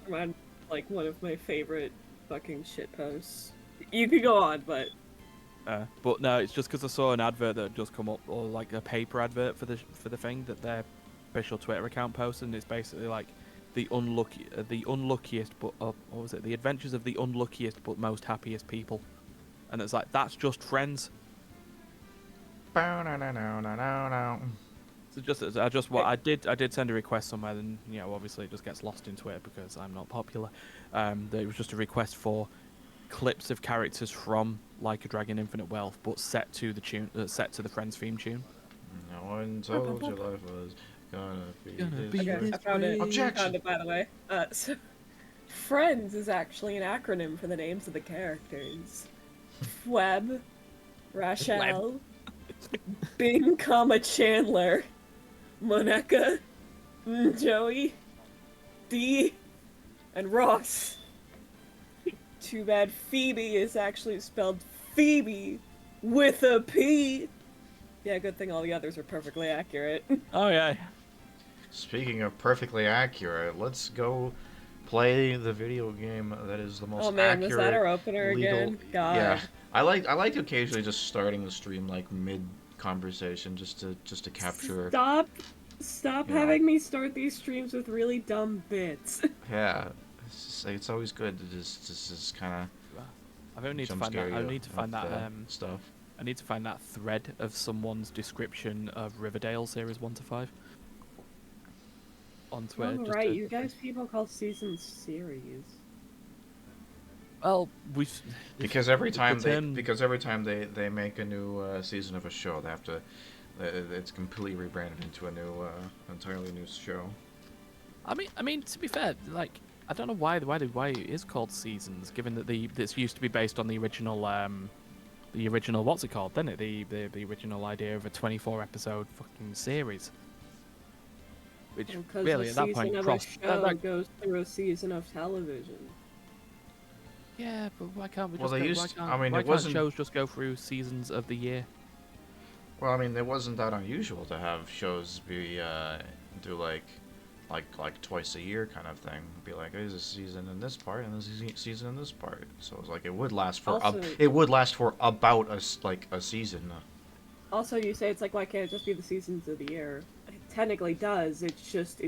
Remind like one of my favorite fucking shit posts. You could go on, but But no, it's just because I saw an advert that had just come up, or like a paper advert for the thing that their official Twitter account posted, and it's basically like the unluckiest, but what was it? The adventures of the unluckiest but most happiest people, and it's like that's just Friends. So I did send a request somewhere, and obviously it just gets lost in Twitter because I'm not popular. It was just a request for clips of characters from Like a Dragon Infinite Wealth, but set to the Friends theme tune. No one told you life was gonna be this okay, way. I found it. I Objection! found it, by the way. So Friends is actually an acronym for the names of the characters. Web, Rachel, Bing, Chandler, Monica, Joey, Dee, and Ross. Too bad Phoebe is actually spelled Phoebe with a P. Yeah, good thing all the others are perfectly accurate. Oh yeah. Speaking of perfectly accurate, let's go play the video game that is the most Oh man, was that accurate our opener legal. again? God. Yeah, I like occasionally just starting the stream like mid conversation just to capture. Stop You know, having me start these streams with really dumb bits. yeah, it's just like, it's always good to just kind I don't of need to jump find scare that. I you need to with find that. stuff. I need to find that thread of someone's description of Riverdale series 1 to 5 on Twitter. Oh, right, you guys people call seasons series. Well, Because every time term... they make a new season of a show, they have to. It's completely rebranded into a new, entirely new show. I mean, to be fair, like I don't know why it is called seasons, given that this used to be based on the original what's it called? Then it the original idea of a 24 episode fucking series, which Because really a at that season point of crossed. a show goes through a season of television. Yeah, but why can't we Well, just they go, used. why can't, I mean, why it can't wasn't. shows just go through seasons of the year? Well, I mean, it wasn't that unusual to have shows be do like twice a year kind of thing. Be like, there's a season in this part and there's a season in this part. So it's like it would last for Also, about a season. also, you say it's like, why can't it just be the seasons of the year? It technically does. It's just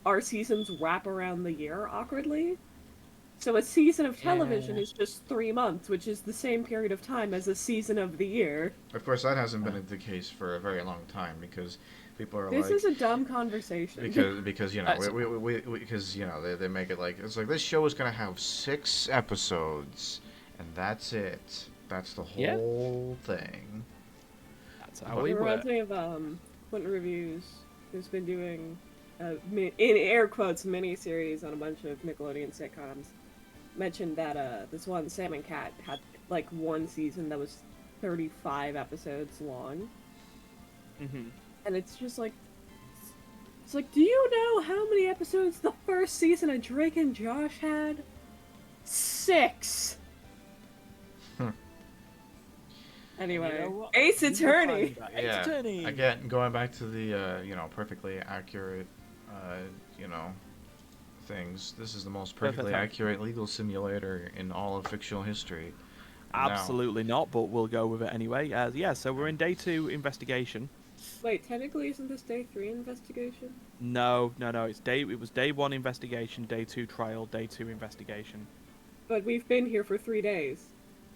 our seasons wrap around the year awkwardly. So a season of television is just 3 months, which is the same period of time as a season of the year. Of course, that hasn't been the case for a very long time because people are This like, is a dumb conversation. because because they make it like it's like this show is gonna have 6 episodes and that's it. That's the whole thing. That's how we It work. reminds me of Quentin Reviews, who's been doing in air quotes miniseries on a bunch of Nickelodeon sitcoms. Mentioned that this one Sam and Cat had like one season that was 35 episodes long. And it's just like, it's like, do you know how many episodes the first season of Drake and Josh had? 6. Anyway, Ace Attorney. Yeah. Again, going back to the perfectly accurate things. This is the most perfectly accurate legal simulator in all of fictional history. Absolutely not, but we'll go with it anyway. So we're in day 2 investigation. Wait, technically, isn't this day 3 investigation? No. It was day 1 investigation, day 2 trial, day 2 investigation. But we've been here for 3 days.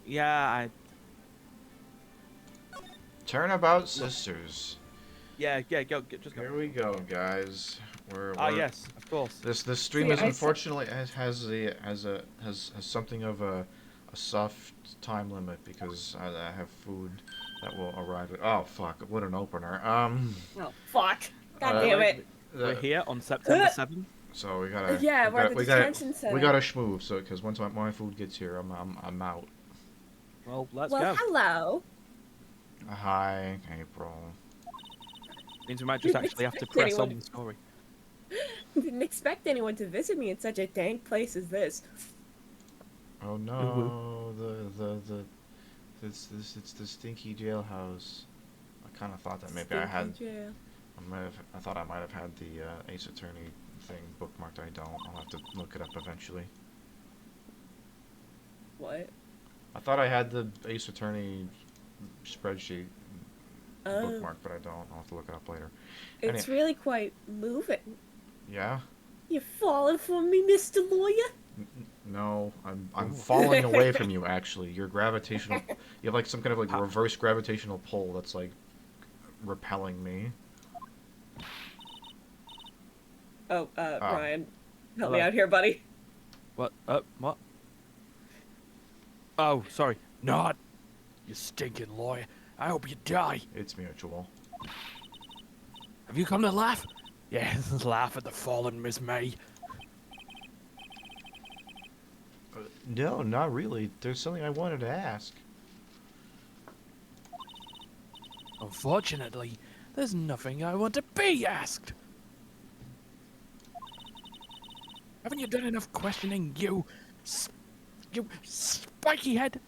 Yeah, Turnabout Sisters. Yeah, go, just go. Here we go, guys. We're yes, of course. This stream is unfortunately has something of a soft time limit because I have food that will arrive at. Oh fuck! What an opener. Oh fuck! God damn it! We're here on September 7th. So we gotta. Yeah, we're at the detention center. We gotta schmove. So because once my food gets here, I'm out. Well, let's go. Well, hello. Hi, April. Means we might just actually have to press on the story. Didn't expect anyone to visit me in such a dank place as this. Oh no, it's the stinky jailhouse. I kind of thought that maybe I thought I might have had the Ace Attorney anything bookmarked. I don't. I'll have to look it up eventually. What? I thought I had the Ace Attorney spreadsheet Oh, bookmarked, but I don't. I'll have to look it up later. it's really quite moving. Yeah? You falling for me, Mr. Lawyer? No, I'm Ooh. falling away from you. Actually, your gravitational. You have like some kind of like reverse gravitational pull that's like repelling me. Oh, Ryan, help Hello. me out here, buddy. What? What? Oh, sorry. Not. You stinking lawyer. I hope you die. It's mutual. Have you come to laugh? Yeah, laugh at the fallen Miss May. No, not really. There's something I wanted to ask. Unfortunately, there's nothing I want to be asked. Haven't you done enough questioning, you spiky head?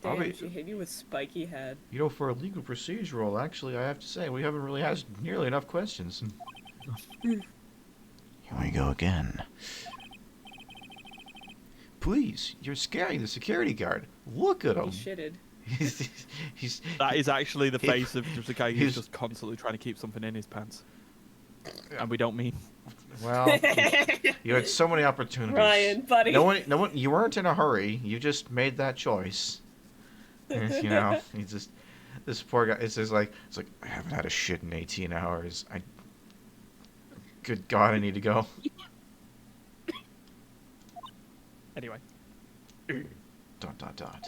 Damn, Bobby- she hit you with spiky head. You know, for a legal procedural, actually, I have to say we haven't really asked nearly enough questions. Here we go again. Please, you're scaring the security guard. Look at He him. shitted. he's That is actually the He- face of just a guy he's- who's just constantly trying to keep something in his pants. And we don't mean. well. You had so many opportunities. Ryan, buddy. No one. You weren't in a hurry. You just made that choice. You know, this poor guy. It's just like I haven't had a shit in 18 hours. Good God, I need to go. Anyway. Dot dot dot.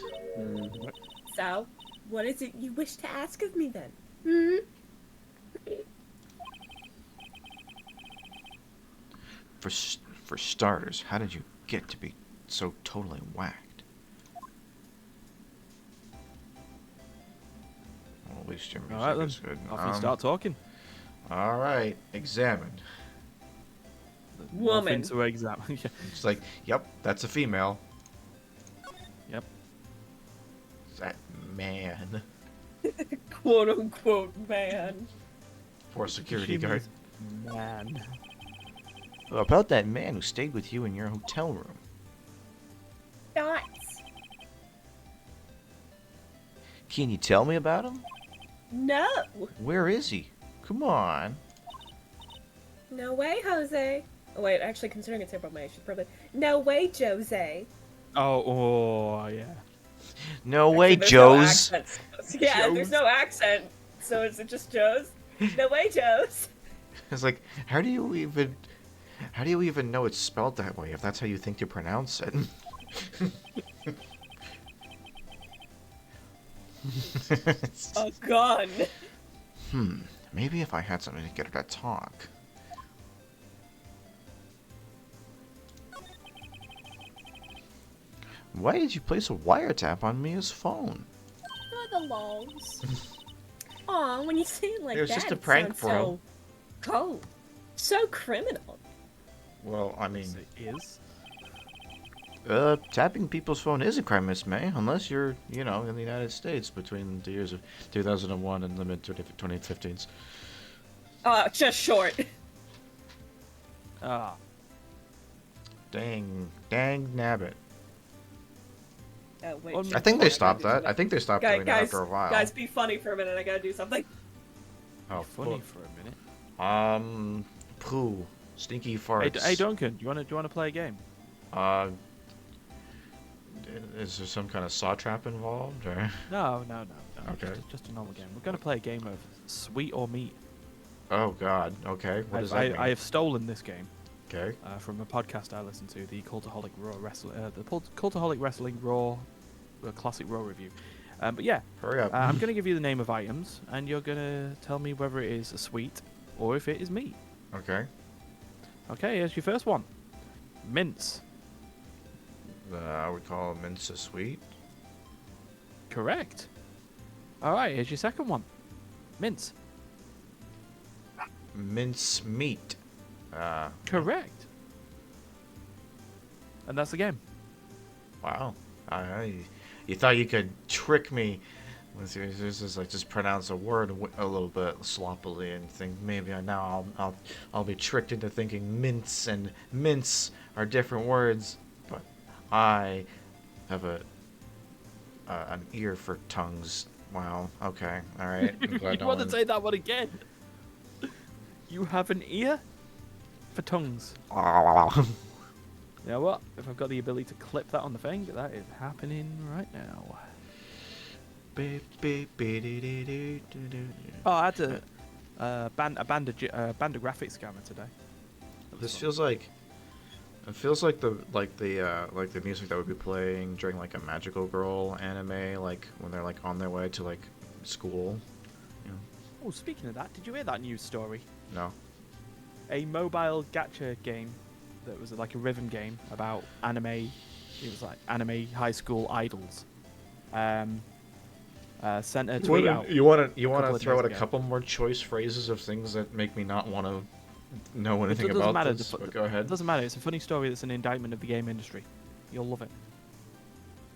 So, what is it you wish to ask of me then? Hmm? For starters, how did you get to be so totally whacked? Well, at least your music Alright then. is good. Off you start talking. All right, examine. Woman. Nothing to examine. Yeah. It's like, yep, that's a female. Yep. That man. Quote unquote man. Poor security She guard. means man. Well, about that man who stayed with you in your hotel room. Thoughts? Can you tell me about him? No. Where is he? Come on. No way, Jose. Oh, wait, actually, considering it's April May, she's probably. No way, Jose. Oh, yeah. No way, Actually, there's no Joe's. accent. Yeah, Joe's. there's no accent. So is it just Joe's? No way, Joe's. It's like, how do you even know it's spelled that way if that's how you think to pronounce it? A gun. Maybe if I had something to get her to talk. Why did you place a wiretap on Mia's phone? For the lols. Aw, when you say it like It was that, just a it prank, sounds bro. so cold. So criminal. Well, I mean, It is. tapping people's phone is a crime, Miss May, unless you're, in the United States between the years of 2001 and the mid-2015s. Just short. Ah. Dang nabbit. Oh, wait. Well, shit, I think hold they on, stopped I gotta that. do I think they stopped something. doing that after a while. Guys, be funny for a minute. I gotta do something. Oh, Funny for a minute. poo. Stinky Hey, farts. hey, Duncan, do you want to play a game? Is there some kind of saw trap involved, or? No. Okay. Just a normal game. We're going to play a game of Sweet or Meat. Oh God. Okay. What does that mean? I have stolen this game Okay. from a podcast I listen to, the Cultaholic Raw Wrestling, Cultaholic Wrestling Raw, Classic Raw review. But yeah, Hurry up. I'm going to give you the name of items, and you're going to tell me whether it is a sweet or if it is meat. Okay. Okay, here's your first one. Mince. I would call mince a sweet. Correct. All right, here's your second one. Mince. Mince meat. Correct. And that's the game. Wow. You thought you could trick me It's just like just pronounce a word a little bit sloppily and think maybe now I'll be tricked into thinking mince and mince are different words, but I have an ear for tongues. Wow. Okay. All right. I'm glad You no want to one. say that one again? You have an ear for tongues. You know what? If I've got the ability to clip that on the thing, that is happening right now. Oh, I had a band a graphics scanner today. This feels like it feels like the music that would be playing during like a magical girl anime, like when they're like on their way to like school. You know? Oh, speaking of that, did you hear that news story? No. A mobile gacha game that was like a rhythm game about anime. It was like anime high school idols. Sent a tweet out. You want to couple of throw days out a ago. couple more choice phrases of things that make me not want to know anything It doesn't about matter. this. But go It ahead. doesn't matter. It's a funny story. That's an indictment of the game industry. You'll love it.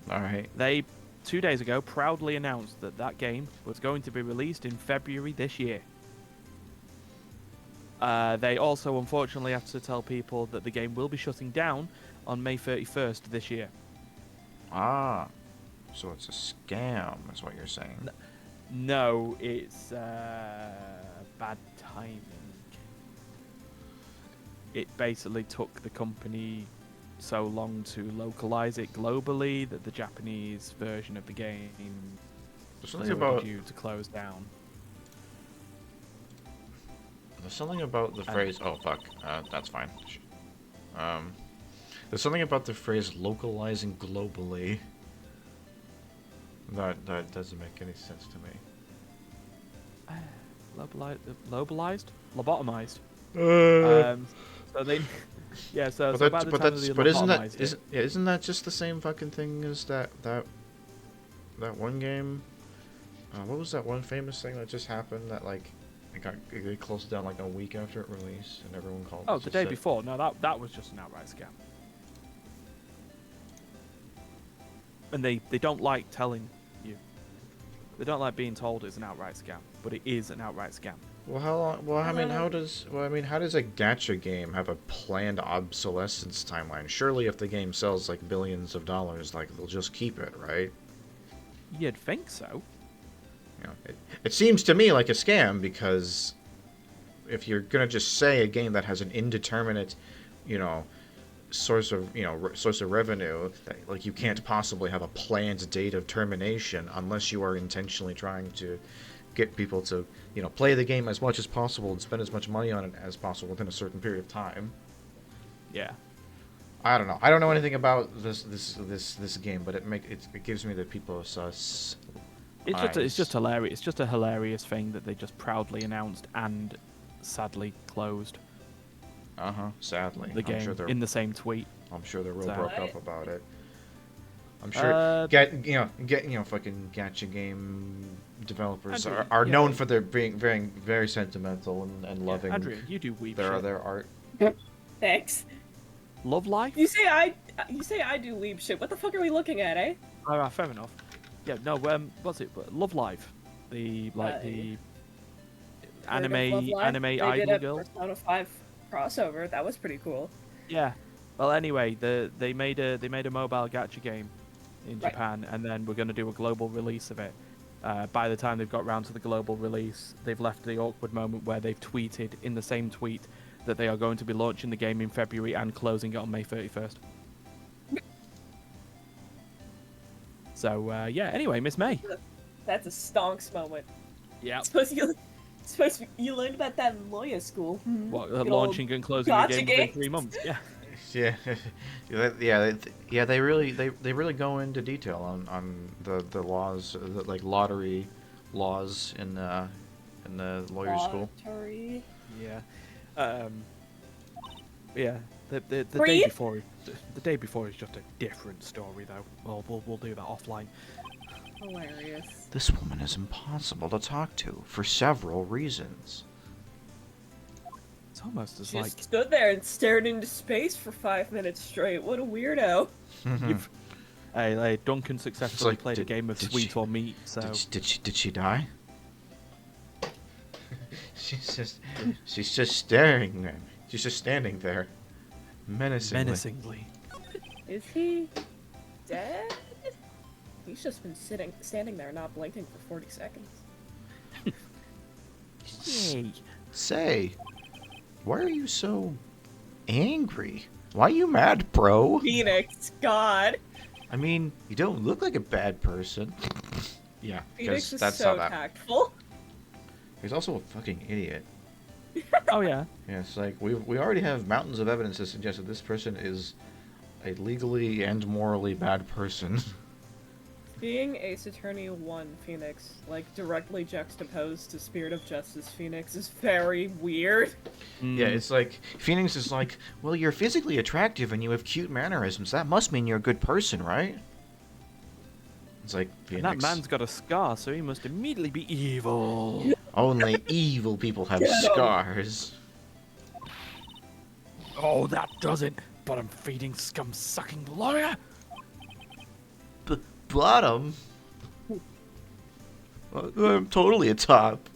All right. They 2 days ago proudly announced that that game was going to be released in February this year. They also unfortunately have to tell people that the game will be shutting down on May 31st this year. Ah. So it's a scam, is what you're saying. No, it's bad timing. It basically took the company so long to localize it globally that the Japanese version of the game There's was something already about due to close down. the phrase. Oh fuck. That's fine. There's something about the phrase localizing globally that doesn't make any sense to me. Localized? Lobotomized. Uh, So they, yeah. So, but so by the time they lobotomized it, isn't that just the same fucking thing as that one game? What was that one famous thing that just happened that like it closed down like a week after it released and everyone called oh, it the a day set? before. No, that was just an outright scam. And they don't like telling you. They don't like being told it's an outright scam, but it is an outright scam. Well, how long? Well, I mean, how does a gacha game have a planned obsolescence timeline? Surely, if the game sells like billions of dollars, like they'll just keep it, right? You'd think so. You know, it seems to me like a scam because if you're gonna just say a game that has an indeterminate, you know, source of revenue, that, like you can't possibly have a planned date of termination unless you are intentionally trying to get people to, play the game as much as possible and spend as much money on it as possible within a certain period of time. Yeah. I don't know. I don't know anything about this game, but it gives me the people sus. It's just hilarious. It's just a hilarious thing that they just proudly announced and sadly closed Sadly, the game in the same tweet. I'm sure they're real So- broke up about it. I'm sure fucking gacha game developers Andrew, are yeah. known for their being very very sentimental and loving Andrew, you do weep their shit. art. Thanks. Love Life? You say I do weeb shit. What the fuck are we looking at, eh? Oh, fair enough. Yeah, no, what's it? Love Live. The Heard anime of Love Live? anime They idol did a girl. Persona 5 crossover. That was pretty cool. Yeah. Well, anyway, they made a mobile gacha game in Right. Japan, and then we're going to do a global release of it. By the time they've got round to the global release, they've left the awkward moment where they've tweeted in the same tweet that they are going to be launching the game in February and closing it on May 31st. So yeah. Anyway, Miss May. That's a stonks moment. Yeah. You learned about that in lawyer school. What, Good launching and closing the gacha game within games. 3 months? Yeah. They really go into detail on the laws, like lottery laws in the lawyer school. Lottery. Yeah. Yeah. The day Breathe? before, the day before is just a different story, though. We'll do that offline. Hilarious. This woman is impossible to talk to for several reasons. It's almost as She like just stood there and stared into space for 5 minutes straight. What a weirdo. you've Hey, Duncan successfully like, played a game of Sweet or Meat, so... Did she die? She's just staring there. She's just standing there, menacingly. Is he dead? He's just been standing there, not blinking for 40 seconds. Yay. Say, why are you so angry? Why are you mad, bro? Phoenix, God. I mean, you don't look like a bad person. Yeah, Phoenix because is that's so how that. tactful. He's also a fucking idiot. Oh, yeah. Yeah, it's like we already have mountains of evidence to suggest that this person is a legally and morally bad person. Being Ace Attorney 1 Phoenix, like, directly juxtaposed to Spirit of Justice Phoenix is very weird. Yeah, it's like, Phoenix is like, well, you're physically attractive and you have cute mannerisms. That must mean you're a good person, right? It's like, Phoenix. And that man's got a scar, so he must immediately be evil. Only evil people have scars. Oh, that doesn't. But I'm feeding scum-sucking lawyer. Bottom? I'm totally a top.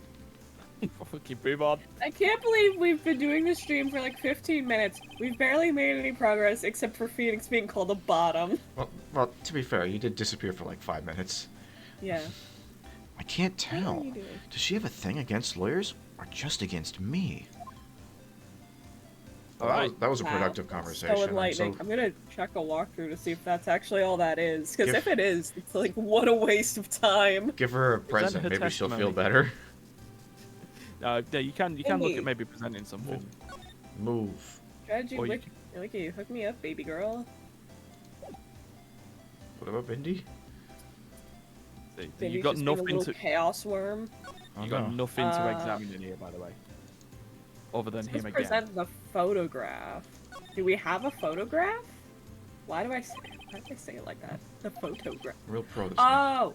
Fucking move on. I can't believe we've been doing this stream for like 15 minutes. We've barely made any progress except for Phoenix being called a bottom. Well, to be fair, you did disappear for like 5 minutes. Yeah. I can't What are tell. you doing? Does she have a thing against lawyers or just against me? Oh, Alright. that was a Wow. productive conversation. So enlightening. I'm gonna check a walkthrough to see if that's actually all that is. Because Give- if it is, it's like, what a waste of time. Give her a Present present. her Maybe she'll feel testimony. better. Yeah, you can look Indeed. at maybe presenting something. Move. Strategy Or you wiki, hook me up, baby girl. What about Bindi? Maybe You've got just being a nothing little to. chaos worm. Oh, You got no. nothing to Uh, examine in here, by the way. Other than Let's him again. present the photograph. Do we have a photograph? Why do I say it like that? The photograph. Real pro this time. Oh!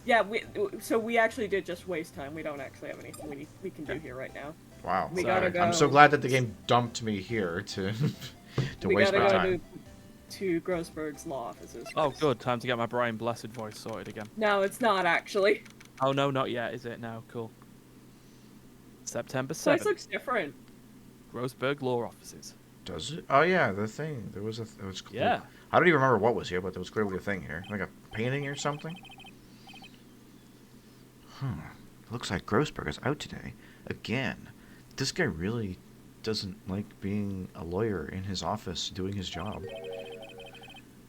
Yeah, we actually did just waste time. We don't actually have anything we can do here right now. Wow. we Sorry. gotta go. I'm so glad that the game dumped me here to we waste gotta my go time. to Grossberg's law offices. Oh, first. good. Time to get my Brian Blessed voice sorted again. No, it's not actually. Oh, no, not yet, is it? No, cool. September This place 7th. looks different. Grossberg Law Offices. Does it? Oh yeah, the thing. There was a. It was. Yeah. I don't even remember what was here, but there was clearly a thing here, like a painting or something. Looks like Grossberg is out today again. This guy really doesn't like being a lawyer in his office doing his job.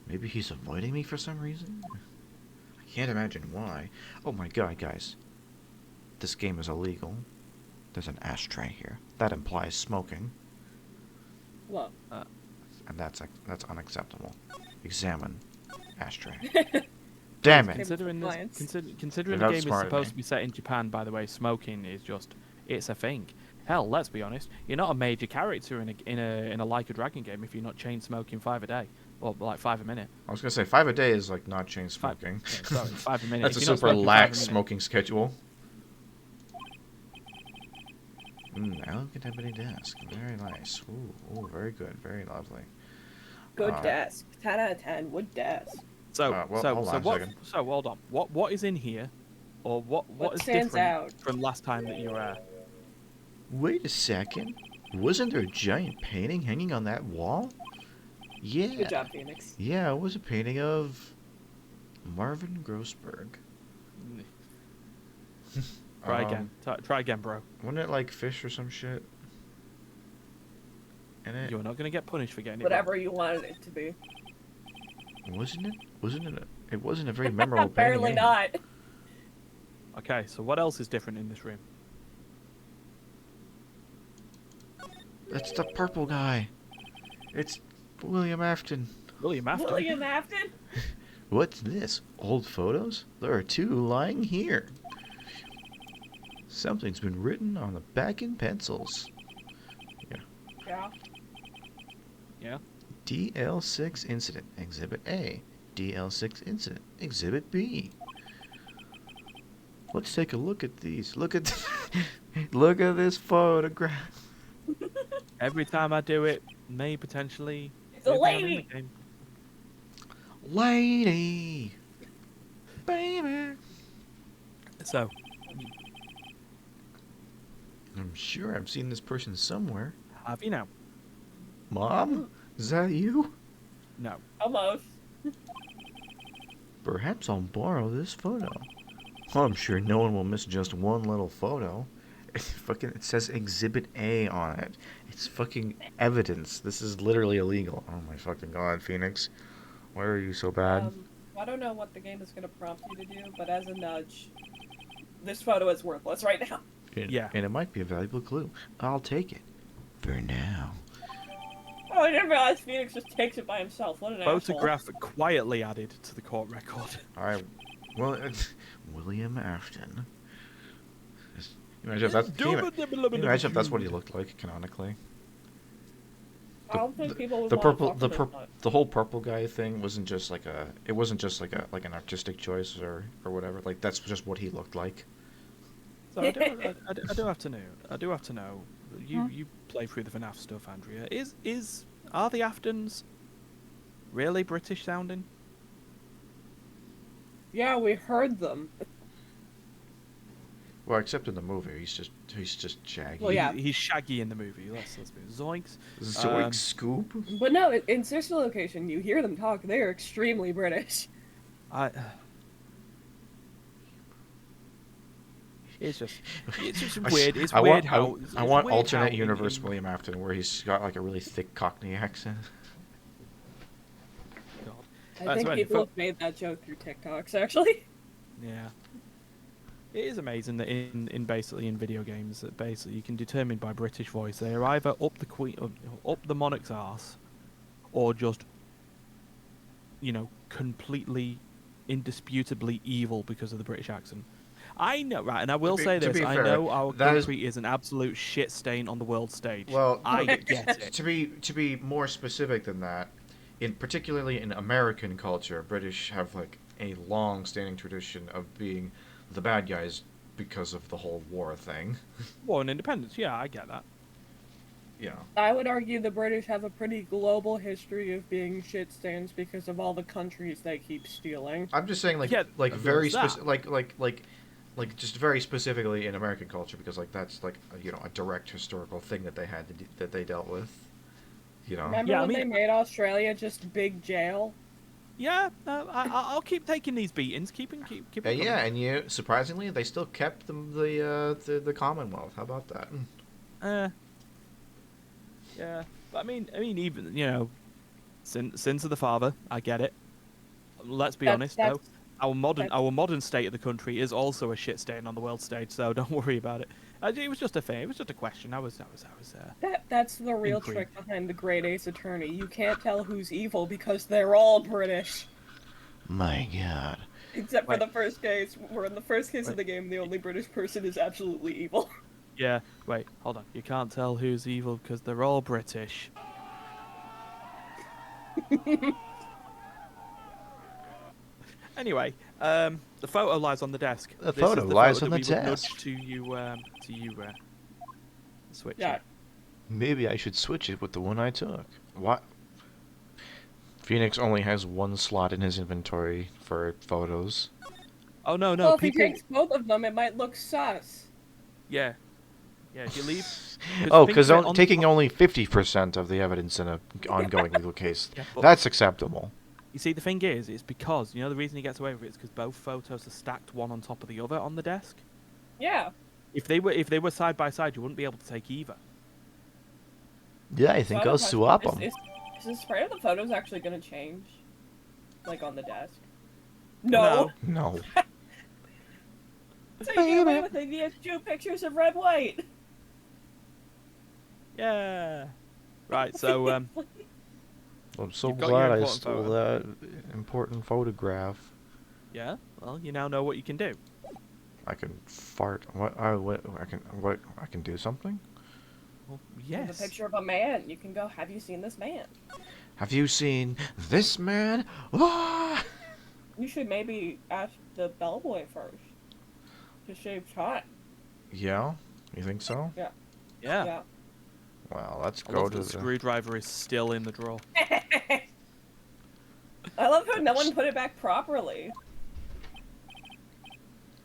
Maybe he's avoiding me for some reason? I can't imagine why. Oh my god, guys. This game is illegal. There's an ashtray here. That implies smoking, Well, and that's unacceptable. Examine ashtray. Damn it! Considering Compliance. considering They've the game is outsmarted supposed me. to be set in Japan, by the way, smoking is just it's a thing. Hell, let's be honest, you're not a major character in a Like a Dragon game if you're not chain smoking 5 a day, or like 5 a minute. I was gonna say 5 a day is like not chain Five- smoking. yeah, sorry, 5 a minute. That's If a you're not super smoking 5 a lax minute- smoking schedule. Elegant ebony desk. Very nice. Ooh, very good. Very lovely. good Uh, desk. 10 out of 10. Wood desk. So, well, so, hold so on a what? second. So, hold on. What is in here, or what What is stands different out? from last time that you were here? Wait a second. Wasn't there a giant painting hanging on that wall? Yeah. Good job, Phoenix. Yeah, it was a painting of Marvin Grossberg. Try again. Try again, bro. Wasn't it like fish or some shit? In it? You're not gonna get punished for getting it. Whatever you wanted it to be. Wasn't it? It wasn't a very memorable painting. Apparently either. not. Wrong. Okay, so what else is different in this room? That's the purple guy. It's William Afton. William Afton. William Afton? What's this? Old photos? There are 2 lying here. Something's been written on the back in pencils. Yeah. Yeah. DL6 incident, Exhibit A. DL6 incident, Exhibit B. Let's take a look at these. Look at look at this photograph. Every time I do it, may potentially. It's a be down in lady. the game. Lady, baby. So, I'm sure I've seen this person somewhere. have you now? Mom, is that you? No. Almost. Perhaps I'll borrow this photo. Oh, I'm sure no one will miss just one little photo. It says Exhibit A on it. It's fucking evidence. This is literally illegal. Oh my fucking god, Phoenix. Why are you so bad? I don't know what the game is going to prompt you to do, but as a nudge, this photo is worthless right now. Yeah. And it might be a valuable clue. I'll take it. For now. Oh, I didn't realize Phoenix just takes it by himself. What an asshole. Photograph quietly added to the court record. Alright. Well, it's William Afton. Imagine if that's what he looked like canonically. I don't think people would The want purple, to the talk purple, about the whole purple guy thing wasn't just like a. It wasn't just like an artistic choice or whatever. Like that's just what he looked like. So I do have to know. I do have to know. You play through the FNAF stuff, Andrea. Are the Aftons really British sounding? Yeah, we heard them. Well, except in the movie, he's just Shaggy. Well, yeah. He's Shaggy in the movie. Let's be zoinks. Zoink Scoop. But no, in Sister Location, you hear them talk. They are extremely British. It's just weird. It's weird how I want weird alternate how universe William Afton where he's got like a really thick Cockney accent. God. I think people have made that joke through TikToks, actually. Yeah. It is amazing that in video games that basically you can determine by British voice they are either up the monarch's arse, or just completely indisputably evil because of the British accent. I know, right, and I will say this: I know our country is an absolute shit stain on the world stage. Well, I get it. To be more specific than that, particularly in American culture, British have like a long-standing tradition of being the bad guys because of the whole war thing. War and independence, yeah, I get that. Yeah. I would argue the British have a pretty global history of being shit stains because of all the countries they keep stealing. I'm just saying, just very specifically in American culture, because like that's like a direct historical thing that they dealt with. Remember when they made Australia just big jail? Yeah, I'll keep taking these beatings. Keep it yeah, and surprisingly, they still kept the Commonwealth. How about that? Yeah, but I mean, even sins of the father. I get it. Let's be honest, though. Our modern state of the country is also a shit stain on the world stage, so don't worry about it. It was just a thing. It was just a question. That's the real trick behind the Great Ace Attorney. You can't tell who's evil because they're all British. My God. Except for the first case, where in the first case of the game, the only British person is absolutely evil. Yeah. Wait. Hold on. You can't tell who's evil because they're all British. Anyway, the photo lies on the desk. The photo lies on the desk. To you, switch. Yeah. It. Maybe I should switch it with the one I took. What? Phoenix only has one slot in his inventory for photos. Oh no! Well, if he takes both of them, it might look sus. Yeah. Yeah. If you leave. Because taking only 50% of the evidence in an ongoing legal case, that's acceptable. You see, the thing is, it's because, the reason he gets away with it is because both photos are stacked one on top of the other on the desk. Yeah. If they were side by side, you wouldn't be able to take either. Yeah, I think I'll swap them. Is the spray of the photos actually going to change? Like on the desk? No. No. So you get away with it, you have 2 pictures of red white. Yeah. Right, so, I'm so glad I stole that important photograph. Yeah, well, you now know what you can do. I can fart. I can do something? Well, yes. There's a picture of a man. You can go, have you seen this man? Have you seen this man? Ah! You should maybe ask the bellboy first. To shave time. Yeah? You think so? Yeah. Yeah. Well, let's I go love to the screwdriver is still in the drawer. I love how no one put it back properly.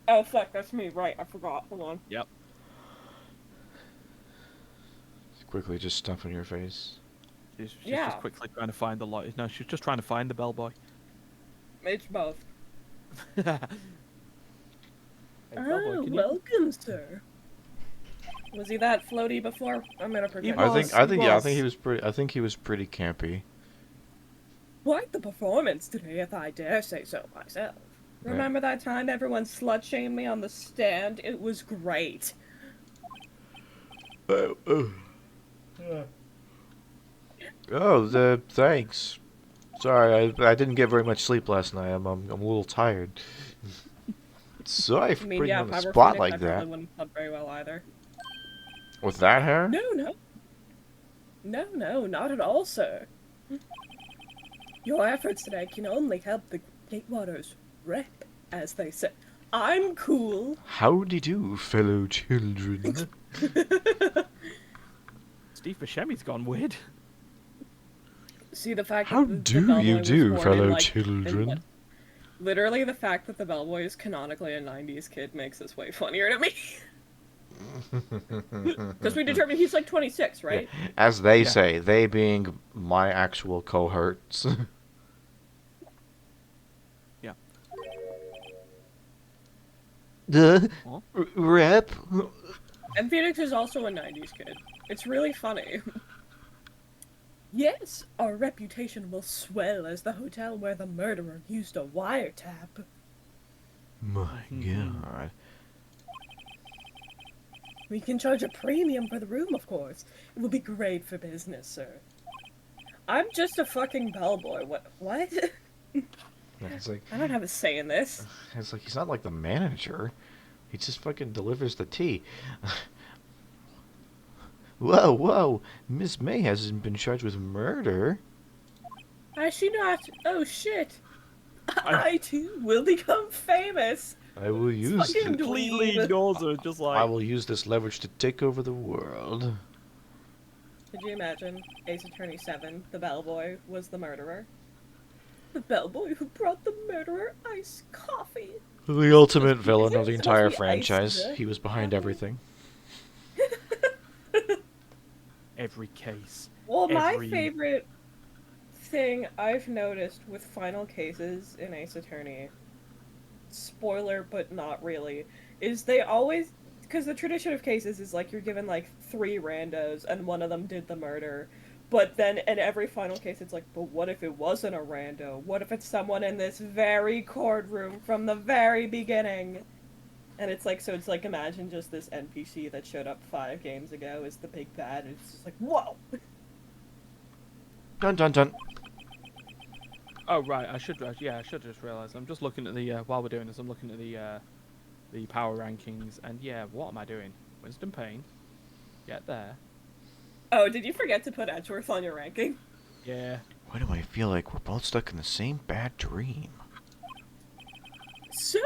Oh fuck, that's me. Right, I forgot. Hold on. Yep. Quickly just stuff in your face. She's Yeah. just quickly trying to find the light. No, she's just trying to find the bellboy. It's both. Hey, bellboy, can you... Welcome, sir. Was he that floaty before? I'm gonna forget. I think yeah, I was. think he was pretty campy. Quite the performance today, if I dare say so myself. Yeah. Remember that time everyone slut-shamed me on the stand? It was great. Thanks. Sorry, I didn't get very much sleep last night. I'm a little tired. Sorry for I mean, putting yeah, you on if the I were spot Phoenix, like I that. probably wouldn't have slept very well either. With that hair? No, not at all, sir. Your efforts today can only help the Gatewaters rep, as they say. I'm cool. Howdy do, fellow children. Steve Buscemi's gone weird. See, the fact How that the do bellboy you was do, born fellow in, like, children? literally, the fact that the bellboy is canonically a 90s kid makes this way funnier to me. Because we determined he's like 26, right? Yeah. As they Yeah. say, they being my actual cohorts. Yeah. The Huh? rep. And Phoenix is also a 90s kid. It's really funny. Yes, our reputation will swell as the hotel where the murderer used a wiretap. My God. We can charge a premium for the room, of course. It will be great for business, sir. I'm just a fucking bellboy. What? Yeah, it's like I don't have a say in this. he's not like the manager. He just fucking delivers the tea. Whoa! Miss May hasn't been charged with murder. Has she not? Oh shit! I too will become famous. I will use fucking Completely dweeb. ignores her, just like... I will use this leverage to take over the world. Could you imagine Ace Attorney 7, the bellboy, was the murderer? The bellboy who brought the murderer iced coffee. The ultimate villain there of the entire coffee franchise. ice He was behind there? everything. Every case. Well, my Every- favorite thing I've noticed with final cases in Ace Attorney, spoiler but not really, is they always, because the tradition of cases is like you're given like 3 randos and one of them did the murder, but then in every final case it's like, but what if it wasn't a rando? What if it's someone in this very courtroom from the very beginning? And it's like, so it's like, imagine just this NPC that showed up 5 games ago is the big bad, and it's just like, whoa! Dun dun dun. Oh, right, I should just realize. I'm just looking at the, while we're doing this, I'm looking at the power rankings, and yeah, what am I doing? Winston Payne. Get there. Oh, did you forget to put Edgeworth on your ranking? Yeah. Why do I feel like we're both stuck in the same bad dream? So,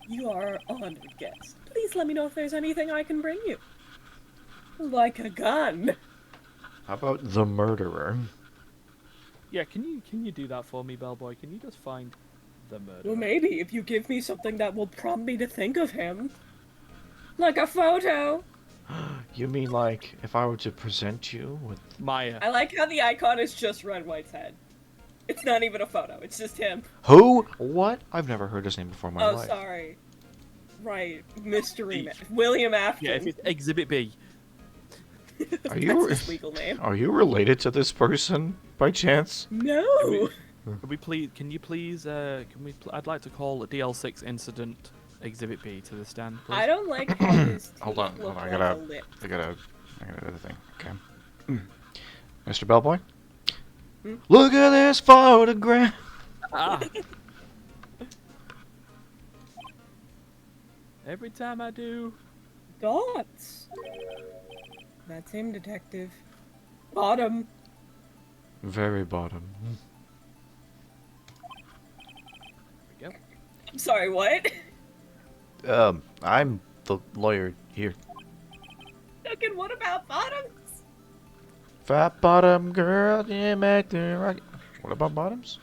you are our honored guest. Please let me know if there's anything I can bring you. Like a gun. How about the murderer? Yeah, can you do that for me, bellboy? Can you just find the murderer? Well, maybe if you give me something that will prompt me to think of him. Like a photo. You mean like if I were to present you with... Maya. I like how the icon is just Red White's head. It's not even a photo, it's just him. Who? What? I've never heard his name before in my Oh, life. sorry. Right, Mystery Man. William Afton. Yeah, if it's Exhibit B. Are you... That's his legal name. Are you related to this person, by chance? No! Can you please, I'd like to call a DL6 incident Exhibit B to the stand, please. I don't like how his Hold teeth on, look I like gotta- a lip. I gotta do the thing. Okay. Mr. Bellboy? Hmm? Look at this photograph! Ah. Every time I do. Dots. That's him, detective. Bottom. Very bottom. There we go. I'm sorry, what? I'm the lawyer here. Duncan, what about bottoms? Fat bottom girl, yeah, make the rock. What about bottoms?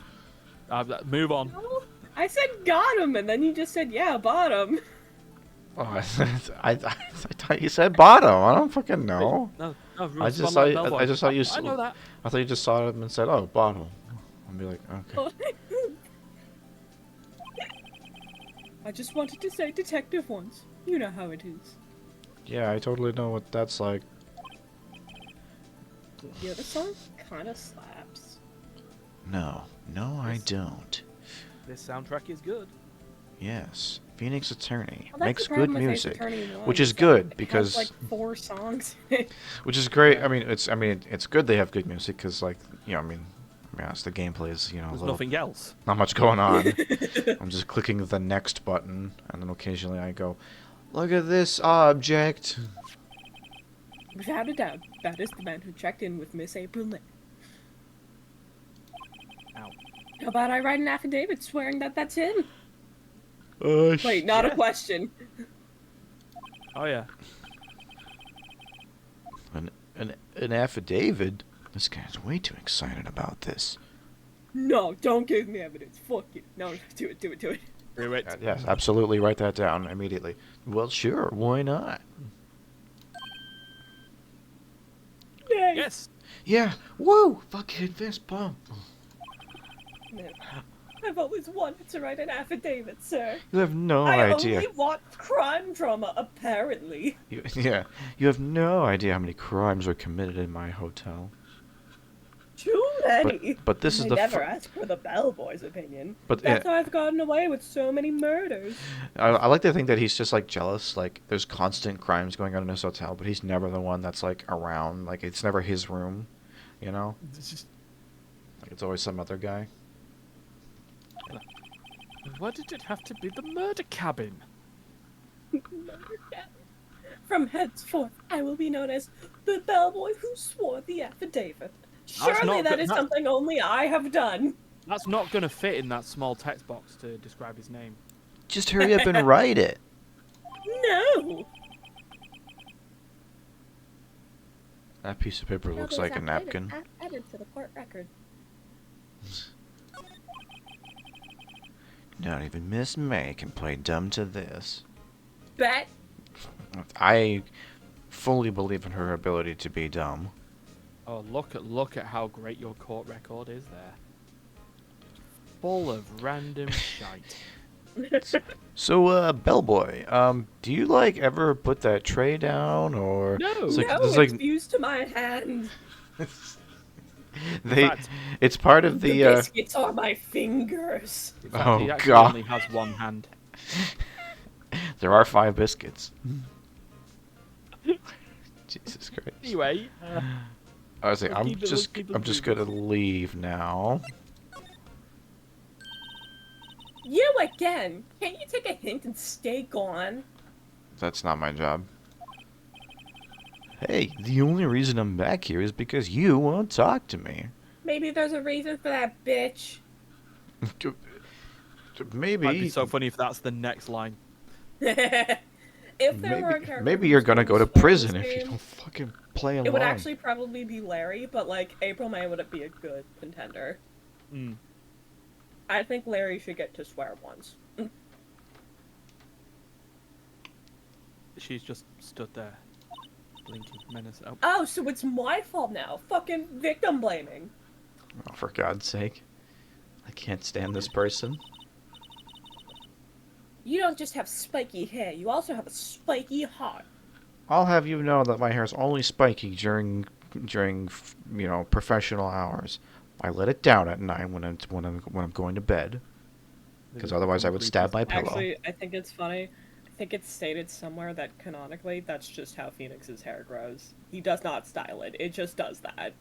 Move on. No, I said got him, and then you just said, yeah, bottom. Oh, I thought you said bottom. I don't fucking know. No, I just respond saw like you, Bellboy. I just saw you. I know that. I thought you just saw him and said, "Oh, bottom." I'll be like, okay. I just wanted to say detective once. You know how it is. Yeah, I totally know what that's like. The other song kind of slaps. No, I don't. This soundtrack is good. Yes, Phoenix Attorney Well, that's makes the problem good with Ace music, Attorney 1, which is that good it because has, like 4 songs in it. which is great. I mean, it's good they have good music because, like, you know, I mean, honest, the gameplay is, you know, There's a little, nothing else. not much going on. I'm just clicking the next button, and then occasionally I go, "Look at this object." Without a doubt, that is the man who checked in with Miss April Lynn. Ow. How about I write an affidavit swearing that that's him? Wait, not a Yeah. question. Oh yeah. An affidavit. This guy's way too excited about this. No, don't give me evidence. Fuck you. No, do it. Do it. Yes, absolutely. Write that down immediately. Well, sure. Why not? Yay. Yes. Yeah. Woo! Fucking fist bump. No. I've always wanted to write an affidavit, sir. You have no I idea. only want crime drama, apparently. Yeah. You have no idea how many crimes were committed in my hotel. Too many. But this is I the never asked for the bellboy's opinion. But, That's how I've gotten away with so many murders. I like to think that he's just like jealous. Like there's constant crimes going on in his hotel, but he's never the one that's like around. Like it's never his room, you know. It's just, Like it's always some other guy. why did it have to be the murder cabin? From henceforth, I will be known as the bellboy who swore the affidavit. Surely not that good- is that's- something only I have done. That's not gonna fit in that small text box to describe his name. Just hurry up and write it. No. That piece of paper looks like a napkin. Added to the court record. Not even Miss May can play dumb to this. Bet. I fully believe in her ability to be dumb. Oh, look at how great your court record is there. Full of random shite. So, Bellboy, do you like ever put that tray down or? No. It's like, No, it's it's like fused to my hand. they. fact- It's part of The the. biscuits are my fingers. In fact, Oh, he actually God. only has one hand. There are 5 biscuits. Jesus Christ. Anyway, I was like, Let's I'm keep it just moving. gonna leave now. You again. Can't you take a hint and stay gone? That's not my job. Hey, the only reason I'm back here is because you won't talk to me. Maybe there's a reason for that, bitch. Maybe. it'd be so funny if that's the next line. If there were a Maybe, character maybe who you're gonna go to swears prison this if you game, don't fucking play along. It would actually probably be Larry, but like April May would be a good contender. Mm. I think Larry should get to swear once. She's just stood there, blinking menace. Oh, Oh, so it's my fault now. Fucking victim blaming. Oh, for God's sake. I can't stand this person. You don't just have spiky hair, you also have a spiky heart. I'll have you know that my hair is only spiky during you know, professional hours. I let it down at night when I'm going to bed, because otherwise I would stab my pillow. Actually, I think it's funny. I think it's stated somewhere that canonically that's just how Phoenix's hair grows. He does not style it. It just does that.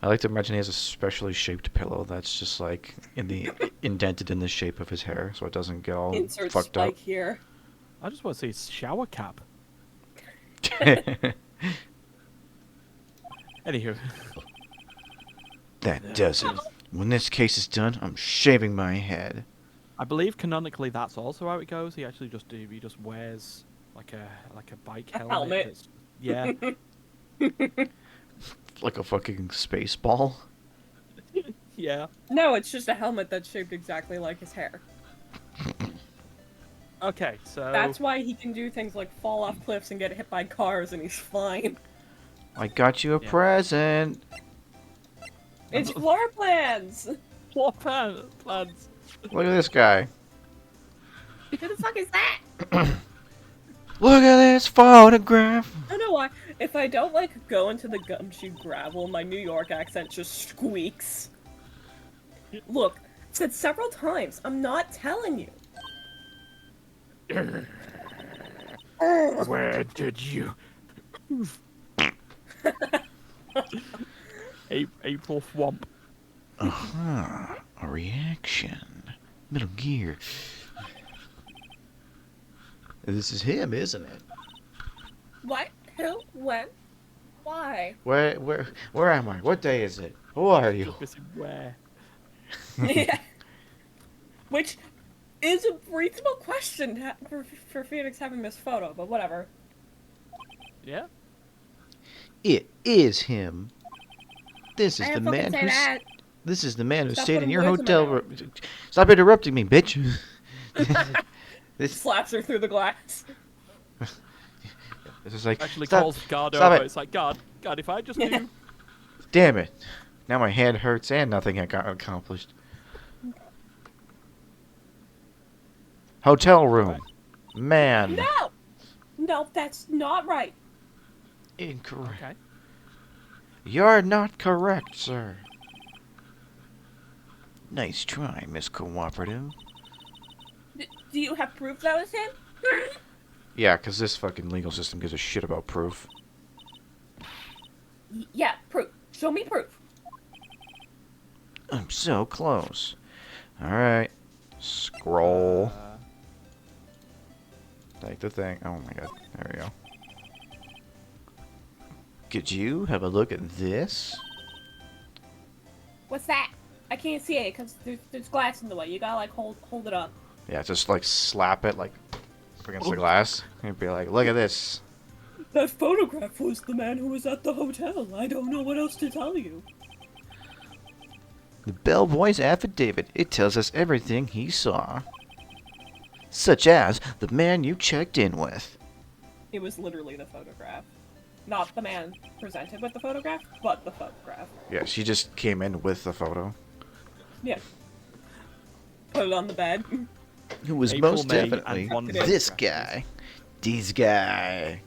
I like to imagine he has a specially shaped pillow that's just like indented in the shape of his hair, so it doesn't get all Insert fucked spike up. here. I just want to see his shower cap. Anywho, That does it. When this case is done, I'm shaving my head. I believe canonically that's also how it goes. He just wears like a bike A helmet. helmet. that's- Yeah. Like a fucking space ball. Yeah. No, it's just a helmet that's shaped exactly like his hair. Okay, so That's why he can do things like fall off cliffs and get hit by cars and he's fine. I got you a Yeah. present. It's floor plans! what plans? Look at this guy. Who the fuck is that? Look at this photograph. I don't know why. If I don't like go into the gumshoe gravel, my New York accent just squeaks. Look, said several times, I'm not telling you. Where did you? April Thwomp. Uh-huh. A reaction. Middle Gear. This is him, isn't it? What? Who? When? Why? Where am I? What day is it? Who are you? Just missing where. Yeah. Which is a reasonable question for Phoenix having this photo, but whatever. Yeah. It is him. This is I the didn't fucking man say who's. that. This is the man who Stop stayed in putting your words in my hotel mouth. room. Stop interrupting me, bitch. this Slaps her through the glass. this is like. Actually Stop, calls guard stop over. it. It's like guard, if I just knew. Damn it. Now my hand hurts and nothing I got accomplished. Hotel room. Man. No! No, that's not right. Incorrect. Okay. You're not correct, sir. Nice try, Miss Cooperative. Do you have proof that was him? Yeah, 'cause this fucking legal system gives a shit about proof. Yeah, proof. Show me proof. I'm so close. Alright. Scroll. Take the thing. Oh my god. There we go. Could you have a look at this? What's that? I can't see it because there's glass in the way. You gotta like hold it up. Yeah, just like slap it like against the glass. And be like, look at this. That photograph was the man who was at the hotel. I don't know what else to tell you. The bellboy's affidavit. It tells us everything he saw. Such as the man you checked in with. It was literally the photograph. Not the man presented with the photograph, but the photograph. Yeah, she just came in with the photo. Yeah. Put it on the bed. It was April, most May, definitely and one this photograph. guy. This guy.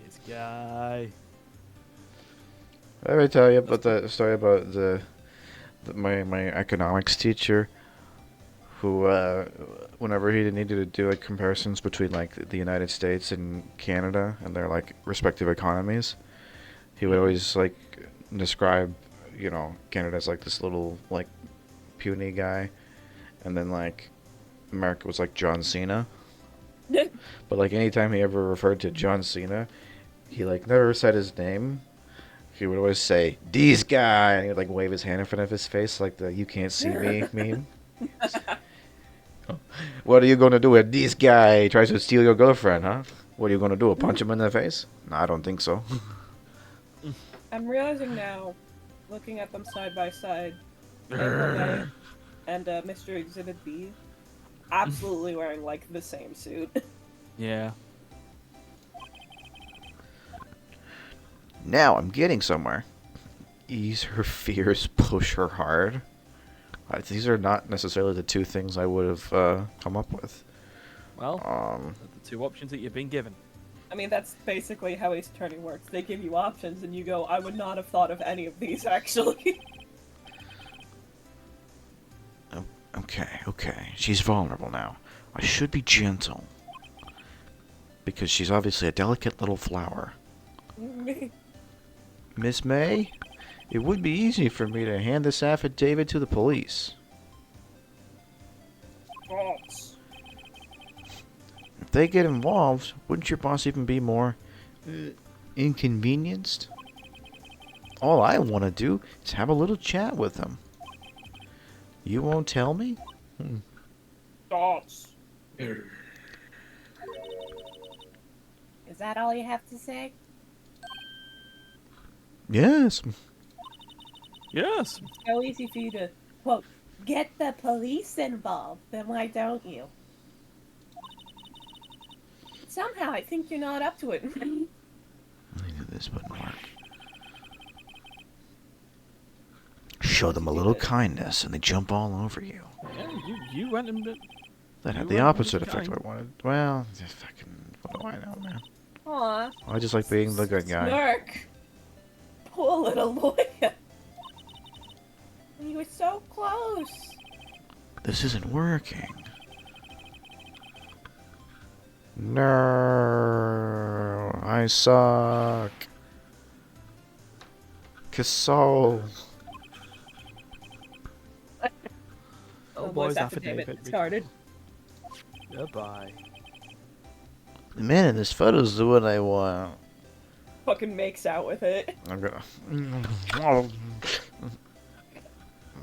This guy. I ever tell you about the story about my economics teacher, who whenever he needed to do like comparisons between like the United States and Canada and their like respective economies, he would always like describe, you know, Canada as like this little like puny guy, and then like America was like John Cena. But like anytime he ever referred to John Cena, he like never said his name. He would always say, "These guy," and he would like wave his hand in front of his face like the "you can't see me" meme. What are you gonna do if this guy tries to steal your girlfriend, huh? What are you gonna do? Punch him in the face? No, I don't think so. I'm realizing now, looking at them side by side, April May and Mr. Exhibit B, absolutely wearing like the same suit. Yeah. Now I'm getting somewhere. Ease her fears, push her hard. These are not necessarily the two things I would have come up with. Well, the two options that you've been given. I mean, that's basically how Ace Attorney works. They give you options, and you go, I would not have thought of any of these, actually. Okay. She's vulnerable now. I should be gentle. Because she's obviously a delicate little flower. Miss May, it would be easy for me to hand this affidavit to the police. False. If they get involved, wouldn't your boss even be more inconvenienced? All I want to do is have a little chat with them. You won't tell me? False. Is that all you have to say? Yes. Yes. So easy for you to, quote, get the police involved. Then why don't you? Somehow I think you're not up to it. Look at this wouldn't work. Show them a little kindness and they jump all over you. Yeah, you went and did. That had You the went opposite with the effect I wanted. Well, just fucking, what do I know, man? Aw. I just like being the good guy. Smirk. Poor little lawyer. You were so close. This isn't working. No, I suck. Kisso. Oh, Voice boys, affidavit started. Goodbye. The man in this photo's the one I want. Fucking makes out with it. I'm gonna.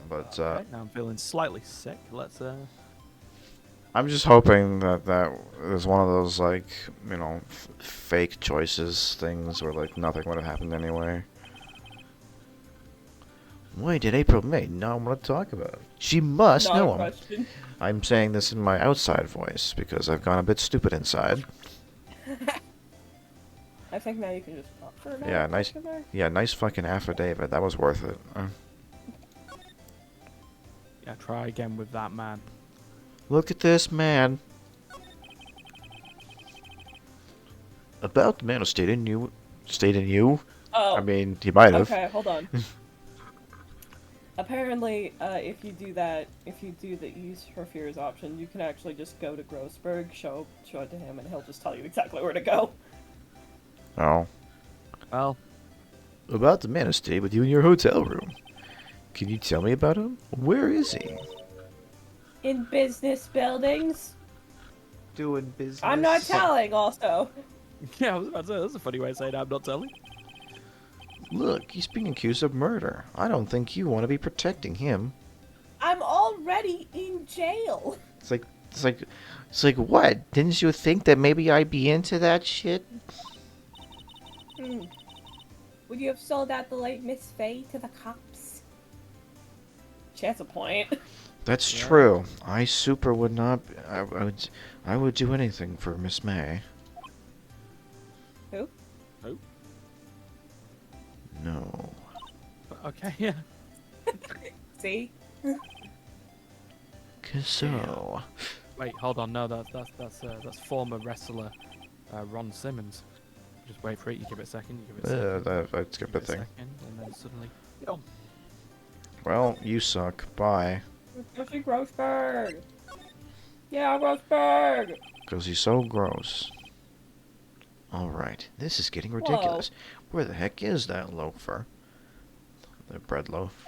But Right, now I'm feeling slightly sick. Let's I'm just hoping that that is one of those like fake choices things where like nothing would have happened anyway. Wait, did April May know what to talk about? She must Not know a him. question. I'm saying this in my outside voice because I've gone a bit stupid inside. I think now you can just talk for a minute. Yeah, nice. Yeah, nice fucking affidavit. That was worth it. yeah try again with that man. Look at this man. About the man who stayed in you. Oh. I mean, he might have. Okay, hold on. Apparently, if you do that, if you do the Ease for Fears option, you can actually just go to Grossberg, show it to him, and he'll just tell you exactly where to go. Oh. Well, About the man who stayed with you in your hotel room. Can you tell me about him? Where is he? In business buildings. Doing business. I'm not telling, also. yeah, I was about to say that's a funny way of saying I'm not telling. Look, he's being accused of murder. I don't think you want to be protecting him. I'm already in jail. It's like what? Didn't you think that maybe I'd be into that shit? Would you have sold out the late Miss Faye to the cops? She has a point. That's Yeah. true. I super would not. I would do anything for Miss May. Who? Who? No. Okay, yeah. See? So. Wait, hold on. No, that's former wrestler Ron Simmons. Just wait for it. You give it a second. You give it a second. That's a Give good it a thing. second, and then suddenly, oh, Well, you suck. Bye. Especially Grossberg. Yeah, Grossberg. Because he's so gross. Alright, this is getting ridiculous. Where the heck is that loafer? The bread loaf.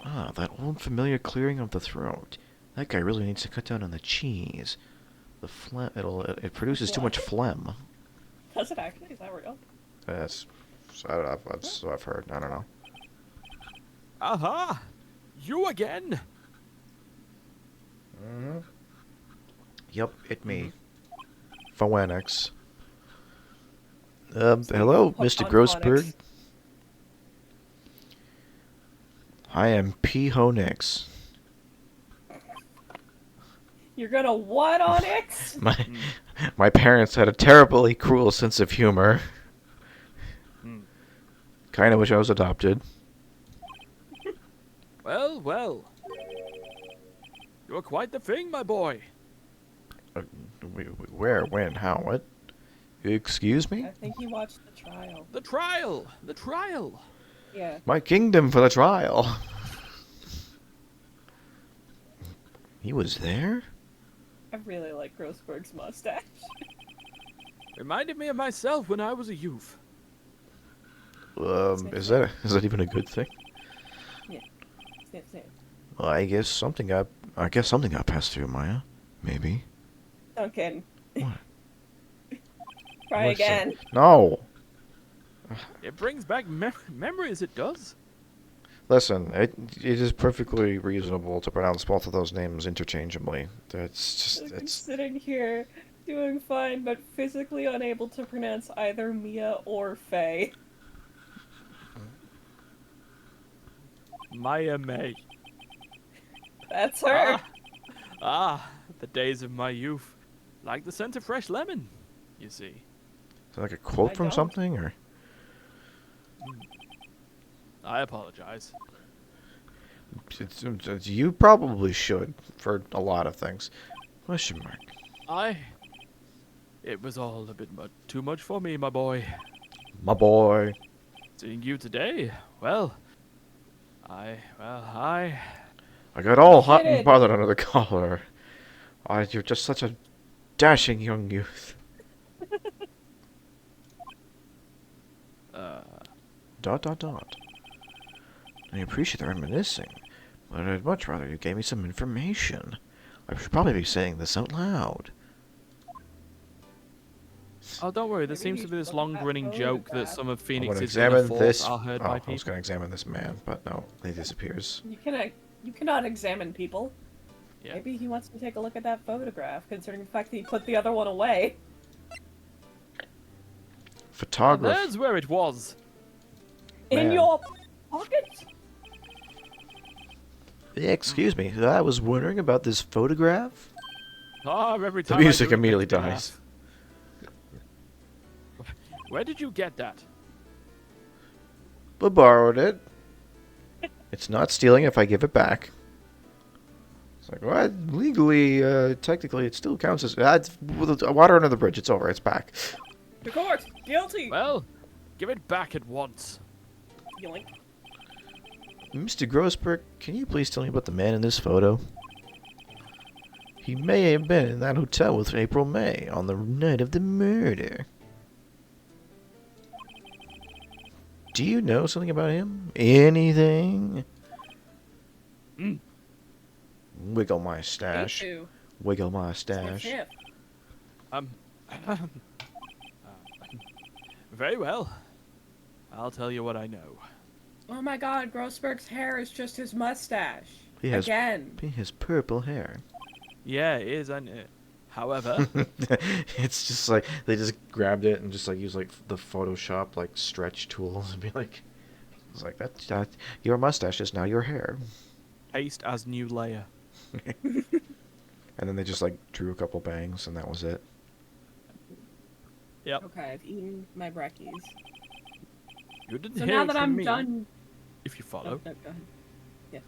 Ah, that old familiar clearing of the throat. That guy really needs to cut down on the cheese. The phlegm, it produces too much phlegm. Does it actually? Is that real? That's what I've heard. I don't know. Aha! You again? Yep, it me. Phoenix. Hello, Mr. Grossberg. I am P. Honix. You're gonna what, Onyx? My parents had a terribly cruel sense of humor. Kinda wish I was adopted. Well, well. You're quite the thing, my boy. Where, when, how, what? Excuse me? I think he watched the trial. The trial! The trial! Yeah. My kingdom for the trial. He was there? I really like Grossberg's mustache. Reminded me of myself when I was a youth. Is that even a good thing? Snip, snip. Well, I guess something got passed through, Maya. Maybe. Duncan. What? Try Listen. again. No. It brings back memories, it does. Listen, it is perfectly reasonable to pronounce both of those names interchangeably. It's just I'm sitting here Doing fine, but physically unable to pronounce either Mia or Faye. Maya May. That's her. The days of my youth. Like the scent of fresh lemon, you see. Is that like a quote I from don't. something, or? I apologize. You probably should for a lot of things. Question mark. It was all a bit too much for me, my boy. My boy. Seeing you today, well, I I got all hot Get and it. bothered under the collar. You're just such a dashing young youth. Dot dot dot. I appreciate the reminiscing, but I'd much rather you gave me some information. I should probably be saying this out loud. Oh, don't worry. There Maybe seems you to be this should look at that long-running joke that photograph. some of I'm Phoenix's gonna inner examine thoughts this. are heard Oh, by I was people. gonna examine this man, but no, he disappears. You cannot examine people. Yeah. Maybe he wants to take a look at that photograph, considering the fact that he put the other one away. Photographer. There's where it was. In Man. your pocket? Yeah, excuse me. I was wondering about this photograph. Every The time I music do it immediately makes me dies. laugh. Where did you get that? I borrowed it. It's not stealing if I give it back. It's like, what? Legally, technically, it still counts as... water under the bridge. It's over. It's back. The court! Guilty! Well, give it back at once. Yoink. Mr. Grossberg, can you please tell me about the man in this photo? He may have been in that hotel with April May on the night of the murder. Do you know something about him? Anything? Wiggle my stash. Me too. Wiggle my It's my stash. ship. Very well. I'll tell you what I know. Oh my god, Grossberg's hair is just his mustache. He has, Again. he has purple hair. Yeah, it is, and however, It's just like they just grabbed it and just like used like the Photoshop like stretch tools and be like, it's like that your mustache is now your hair. paste as new layer. And then they just like drew a couple bangs and that was it. Yep. Okay, I've eaten my brekkies. You didn't So hear now it that from I'm me, done... if you Oh, follow. no, go ahead. Yeah.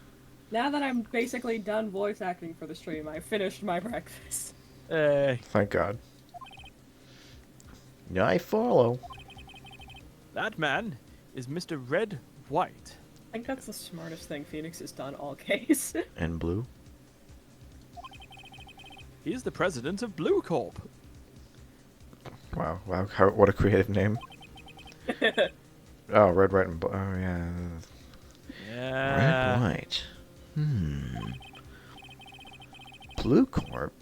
Now that I'm basically done voice acting for the stream, I finished my breakfast. Thank God. Yeah, I follow. That man is Mr. Red White. I think that's the smartest thing Phoenix has done all case. And blue. He is the president of Blue Corp. Wow, what a creative name. Oh, red, white, and blue. Oh yeah. Yeah. Red, white. Blue Corp.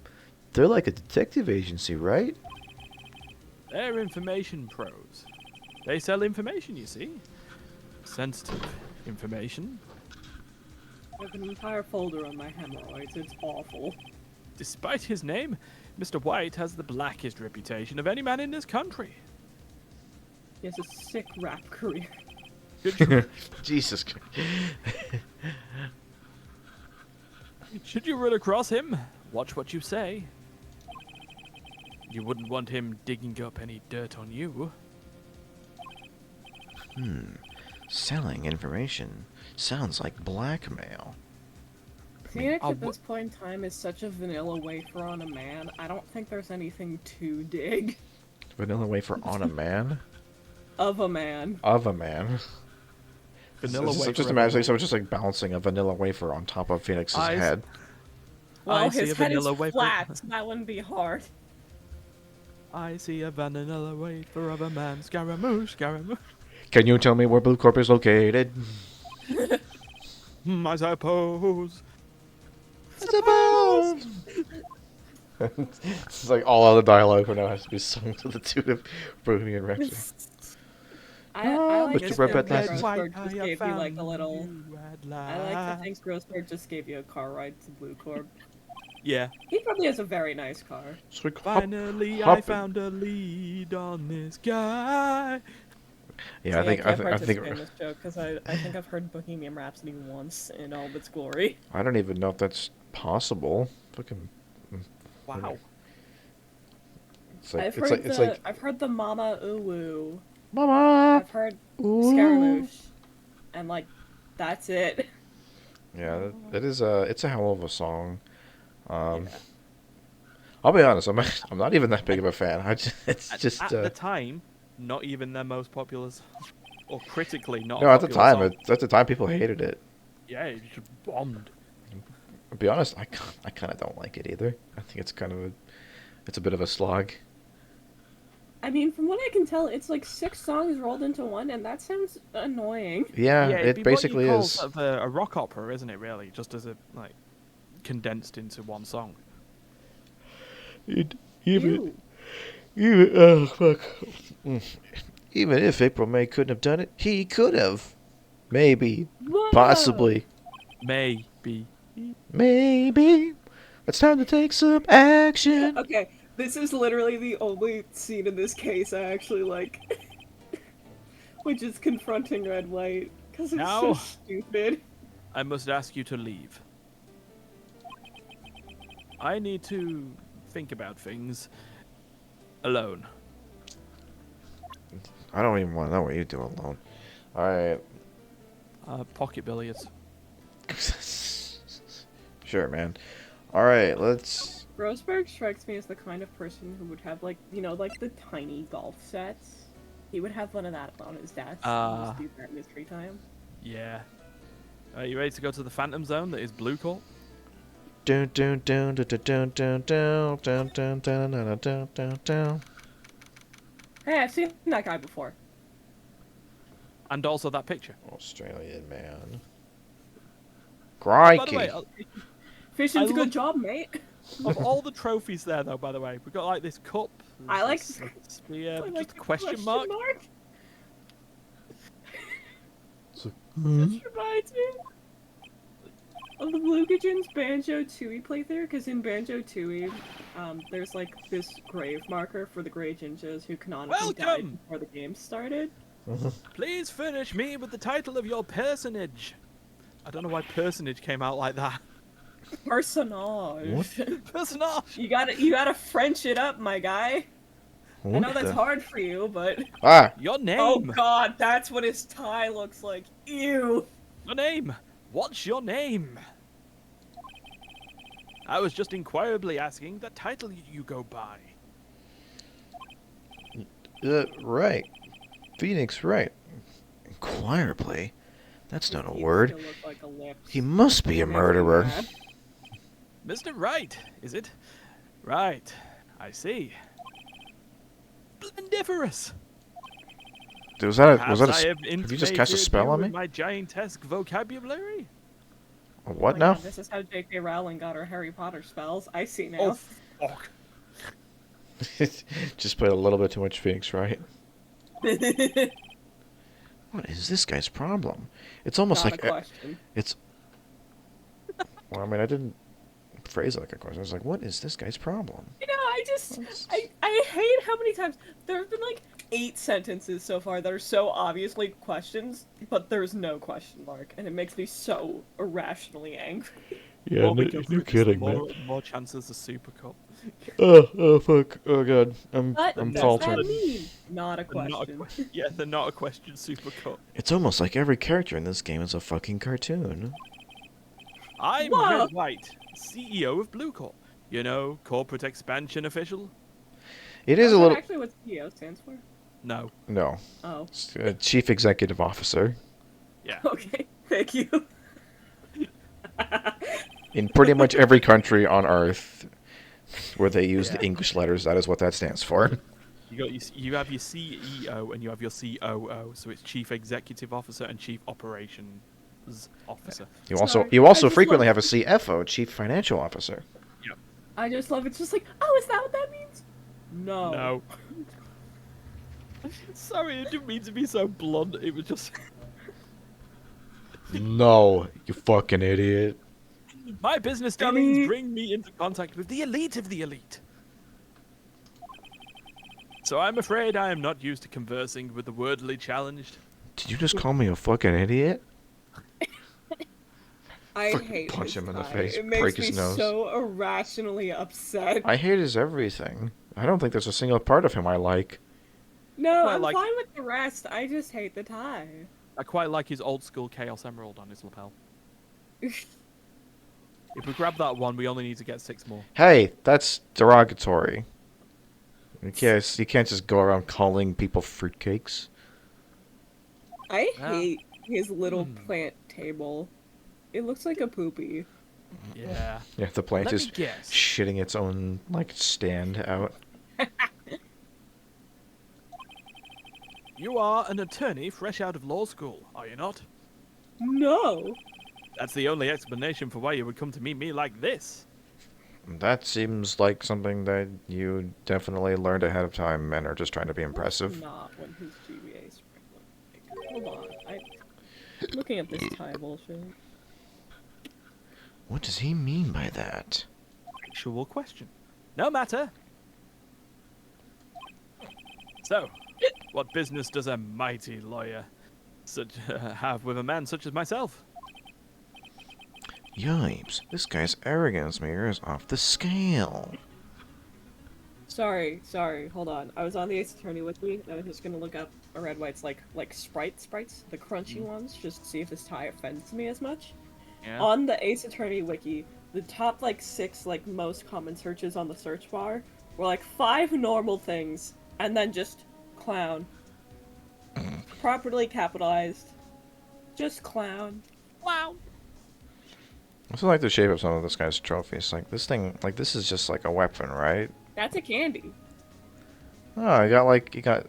They're like a detective agency, right? They're information pros. They sell information, you see. Sensitive information. I have an entire folder on my hemorrhoids. It's awful. Despite his name, Mr. White has the blackest reputation of any man in this country. He has a sick rap career. Jesus. Should you run across him, watch what you say. You wouldn't want him digging up any dirt on you. Selling information sounds like blackmail. Phoenix at this point in time is such a vanilla wafer on a man. I don't think there's anything to dig. Vanilla wafer on a man? Of a man. Of a man. Vanilla wafer. Just of imagine a someone just like balancing a vanilla wafer on top of Phoenix's head. Well, I see his a head is vanilla wafer. flat, so that wouldn't be hard. I see a vanilla wafer of a man. Scaramouche, Scaramouche. Can you tell me where Blue Corp is located? I suppose. Suppose. It's like all other dialogue now has to be sung to the tune of Bohemian Rhapsody. I like Mr. to Red think White, Grossberg just gave you like a little... I like to think Grossberg just gave you a car ride to Blue Corp. Yeah. He probably has a very nice car. So we hop, Finally, I hop- found a lead on this guy. Yeah, See, I I can't think, I think, participate in this joke because I think I've heard Bohemian Rhapsody once in all of its glory. I don't even know if that's possible. Fucking, Wow. it's like, I've it's heard like, it's like, I've heard the Mama Ooh Woo. Mama. I've heard Ooh. Scaramouche, and like, that's it. Yeah, that is it's a hell of a song. Yeah. I'll be honest, I'm not even that big of a fan. It's just At the time, not even their most popular, or critically not. no. A At the popular time, song. at the time, people hated it. Yeah, it just bombed. I'll be honest, I kind of don't like it either. I think it's a bit of a slog. I mean, from what I can tell, it's like 6 songs rolled into one, and that sounds annoying. Yeah, it'd it be basically what you call is. sort of a rock opera, isn't it? Really, just as a like condensed into one song. Ew. Even fuck. Even if April May couldn't have done it, he could have. Maybe. Whoa! Possibly. Maybe. Maybe. It's time to take some action. Okay, this is literally the only scene in this case I actually like. Which is confronting Red White. Because it's so No. stupid. I must ask you to leave. I need to think about things alone. I don't even want to know what you do alone. Alright. Pocket billiards. Sure, man. Alright, let's. Roseberg strikes me as the kind of person who would have, like, you know, like the tiny golf sets. He would have one of that on his desk and just do that in his free time. Yeah. Are you ready to go to the Phantom Zone that is Blue Court? Dun dun dun dun dun dun dun dun dun dun dun dun dun dun. Hey, I've seen that guy before. And also that picture. Australian man. By the Crikey. way, Fishing's a I good love- job, mate. of all the trophies there, though, by the way, we've got like this cup. I like- this spear, I like just a the question mark. This reminds me of the Blue Pigeons Banjo-Tooie playthrough, because in Banjo-Tooie, there's like this grave marker for the Grey Jinjas who canonically died Welcome! before the game started. Please furnish me with the title of your personage. I don't know why personage came out like that. Personage. Personage. You gotta French it up, my guy. I know that's hard for you, but Ah! Your name. oh god, that's what his tie looks like. Ew. Your name. What's your name? I was just inquirably asking the title you go by. Right. Phoenix, right. Inquirably? That's not a You word. still look like a lips. He must be a murderer. Mr. Wright, is it? Right. I see. Splendiferous. Was that Perhaps a I have you just cast a intimated spell you on with me? my giantesque vocabulary? A what Oh my now? God, this is how J.K. Rowling got her Harry Potter spells. I see now. Oh, fuck. Just played a little bit too much Phoenix, right? What is this guy's problem? It's almost Not like a question. it's. Well, I mean, I didn't phrase it like a question. I was like, "What is this guy's problem?" You know, I hate how many times there have been like 8 sentences so far that are so obviously questions, but there's no question mark, and it makes me so irrationally angry. Yeah, More because it's more chances of Super Cup. Oh, fuck. Oh, God. What I'm does faltering. that mean? Not a They're not a question. yeah, they're not a question Super Cup. It's almost like every character in this game is a fucking cartoon. I'm Whoa. Red White, CEO of Blue Corp. You know, corporate expansion official? It is Is a that little. actually what CEO stands for? No. No. Oh, It's, Chief Executive Officer. Yeah. okay. Thank you. In pretty much every country on Earth where they use the Yeah. English letters, that is what that stands for. You have your CEO and you have your COO, so it's Chief Executive Officer and Chief Operations Officer. You Sorry, you also I just frequently love- have a CFO, Chief Financial Officer. I just love it's just like, oh, is that what that means? No. No. Sorry, I didn't mean to be so blunt. It was just No, you fucking idiot. My business dealings bring me into contact with the elite of the elite. So I'm afraid I am not used to conversing with the wordly challenged. Did you just call me a fucking idiot? I Fucking hate punch his him in the tie. face, It break makes me his nose. so irrationally upset. I hate his everything. I don't think there's a single part of him I like. No, Quite I'm like- fine with the rest. I just hate the tie. I quite like his old school Chaos Emerald on his lapel. If we grab that one, we only need to get 6 more. Hey, that's derogatory. You can't just go around calling people fruitcakes. I Yeah. hate his little plant table. It looks like a poopy. Yeah. Yeah, the plant Let is me guess. shitting its own like stand out. You are an attorney fresh out of law school, are you not? No. That's the only explanation for why you would come to meet me like this. That seems like something that you definitely learned ahead of time and are just trying to be impressive. Not when his GBA's Hold on. I'm looking at this tie bullshit. What does he mean by that? Actual question. No matter. So, what business does a mighty lawyer have with a man such as myself? Yipes, this guy's arrogance meter is off the scale. Sorry, hold on. I was on the Ace Attorney wiki, and I was just gonna look up a red white's like sprites, the crunchy ones, just to see if this tie offends me as much. Yeah. On the Ace Attorney wiki, the top 6 most common searches on the search bar were 5 normal things, and then just clown. Properly capitalized. Just clown. Wow. I also like the shape of some of this guy's trophies. Like this thing, like this is just like a weapon, right? That's a candy. Oh, you got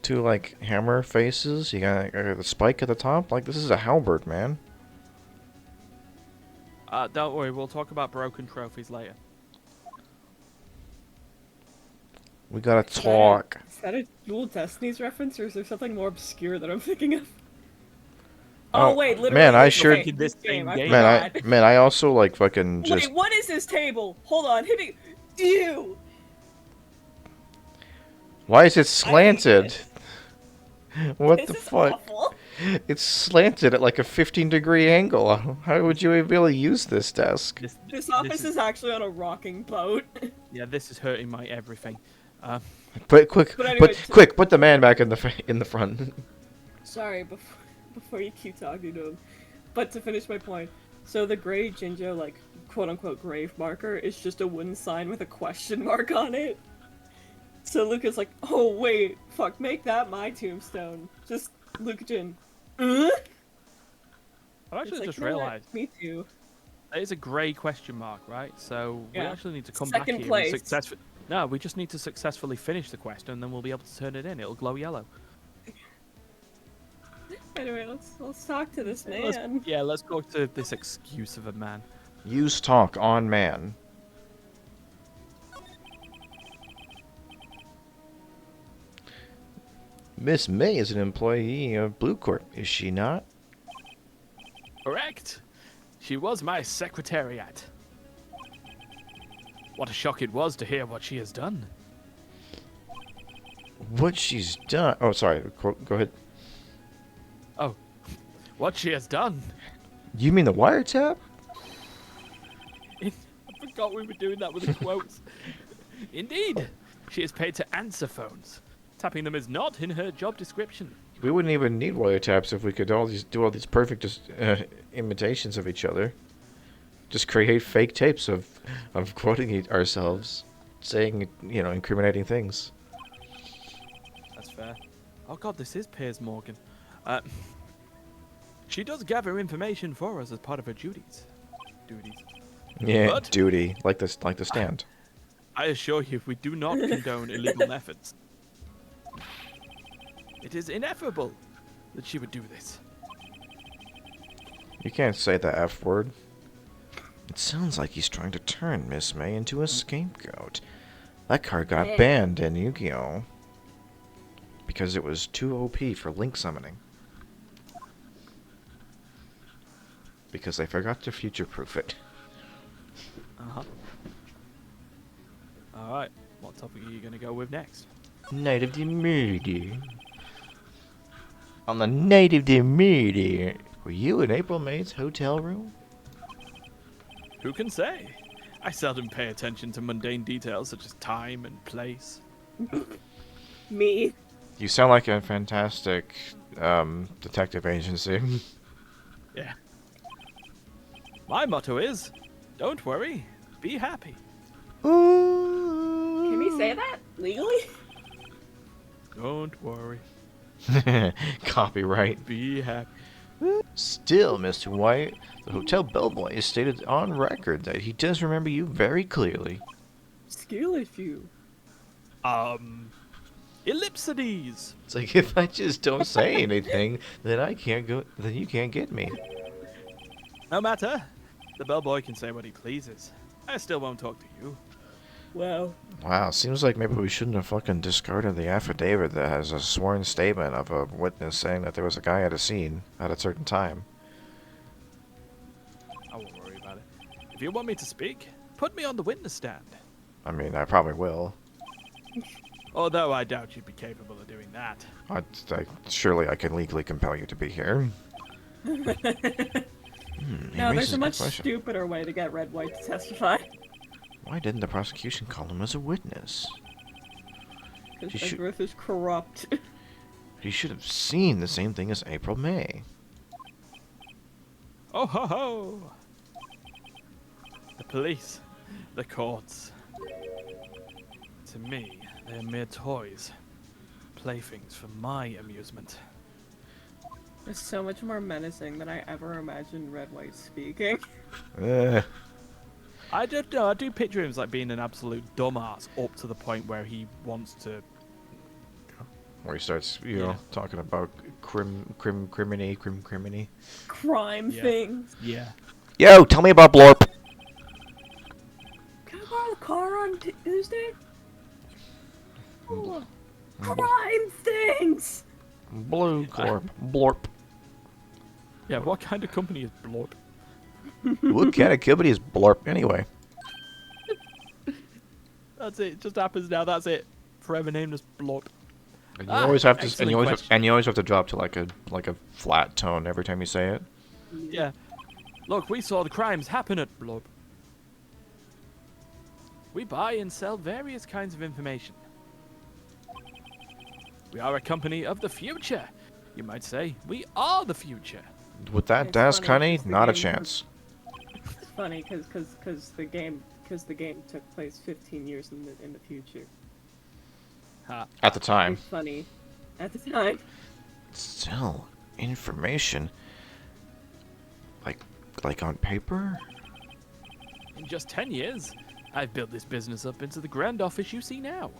2 hammer faces. You got the spike at the top. Like this is a halberd, man. Don't worry, we'll talk about broken trophies later. We gotta talk. Is that a Dual Destinies reference, or is there something more obscure that I'm thinking of? Oh, Oh wait, literally. man, I this sure- game, This game. I game. forgot. Man, I also fucking just. Wait, what is this table? Hold on, hit me. Ew. Why is it slanted? What This the is fuck? awful. It's slanted at like a 15-degree angle. How would you even be able to use this desk? This office is actually on a rocking boat. Yeah, this is hurting my everything. But quick, But anyway, put the man back in the front. Sorry, before you keep talking to him. But to finish my point, so the gray Jinjo, quote-unquote grave marker is just a wooden sign with a question mark on it. So Luke is like, oh wait, fuck, make that my tombstone. Just Luke Jin. I've It's actually like, just "You know what? realised Me too. it is a grey question mark, right? So we Yeah. actually need to come Second back here place. and successfully. No, we just need to successfully finish the quest, and then we'll be able to turn it in. It'll glow yellow. Anyway, let's talk to this Let's- man. yeah, let's go to this excuse of a man. Use talk on man. Miss May is an employee of Blue Corp, is she not? Correct. She was my secretariat. What a shock it was to hear what she has done. What she's done? Oh, sorry. Go ahead. Oh, what she has done. You mean the wiretap? I forgot we were doing that with the quotes. Indeed, she is paid to answer phones. Tapping them is not in her job description. We wouldn't even need wiretaps if we could do all these perfect imitations of each other. Just create fake tapes of quoting ourselves, saying incriminating things. That's fair. Oh god, this is Piers Morgan. She does gather information for us as part of her duties. Yeah, But- duty like the stand. I assure you, we do not condone illegal methods. It is ineffable that she would do this. You can't say the F word. It sounds like he's trying to turn Miss May into a scapegoat. That card got banned in Yu-Gi-Oh! Because it was too OP for link summoning. because they forgot to future-proof it. Uh-huh. Alright, what topic are you going to go with next? Night of the murder. On the night of the murder, were you in April May's hotel room? Who can say? I seldom pay attention to mundane details such as time and place. Me. You sound like a fantastic detective agency. Yeah. My motto is, don't worry, be happy. Can we say that legally? Don't worry, Copyright. be happy. Still, Mr. White, the hotel bellboy has stated on record that he does remember you very clearly. Skeleton. Ellipsides! It's like, if I just don't say anything, then I can't go. Then you can't get me. No matter. The bellboy can say what he pleases. I still won't talk to you. Well, Wow, seems like maybe we shouldn't have fucking discarded the affidavit that has a sworn statement of a witness saying that there was a guy at a scene at a certain time. I won't worry about it. If you want me to speak, put me on the witness stand. I mean, I probably will. Although I doubt you'd be capable of doing that. Surely I can legally compel you to be here. He no, there's raises a good much question. stupider way to get Red White to testify. Why didn't the prosecution call him as a witness? Because You should- Edgeworth is corrupt. He should have seen the same thing as April May. Oh ho ho! The police, the courts. To me, they're mere toys. Playthings for my amusement. It's so much more menacing than I ever imagined Red White speaking. I don't know, I do picture him as like being an absolute dumbass up to the point where he wants to... Where he starts, you Yeah. know, talking about criminy. Crime Yeah. things. Yeah. Yo, tell me about Blorp. Can I borrow the car on Tuesday? Oh, crime things! Blue Corp. Blorp. Yeah, what kind of company is Blorp? What kind of company is Blorp anyway? That's it, just happens now, that's it. Forever named as Blorp. And you always have to, and excellent you always, question. and you always have to drop to like a flat tone every time you say it. Yeah. Look, we saw the crimes happen at Blorp. We buy and sell various kinds of information. We are a company of the future. You might say, we are the future. With that It's desk, funny, honey, it's the not a game. chance. It's funny because the game took place 15 years in the future. Ha. At the time. It's funny at the time. Still, information. Like on paper? In just 10 years, I've built this business up into the grand office you see now.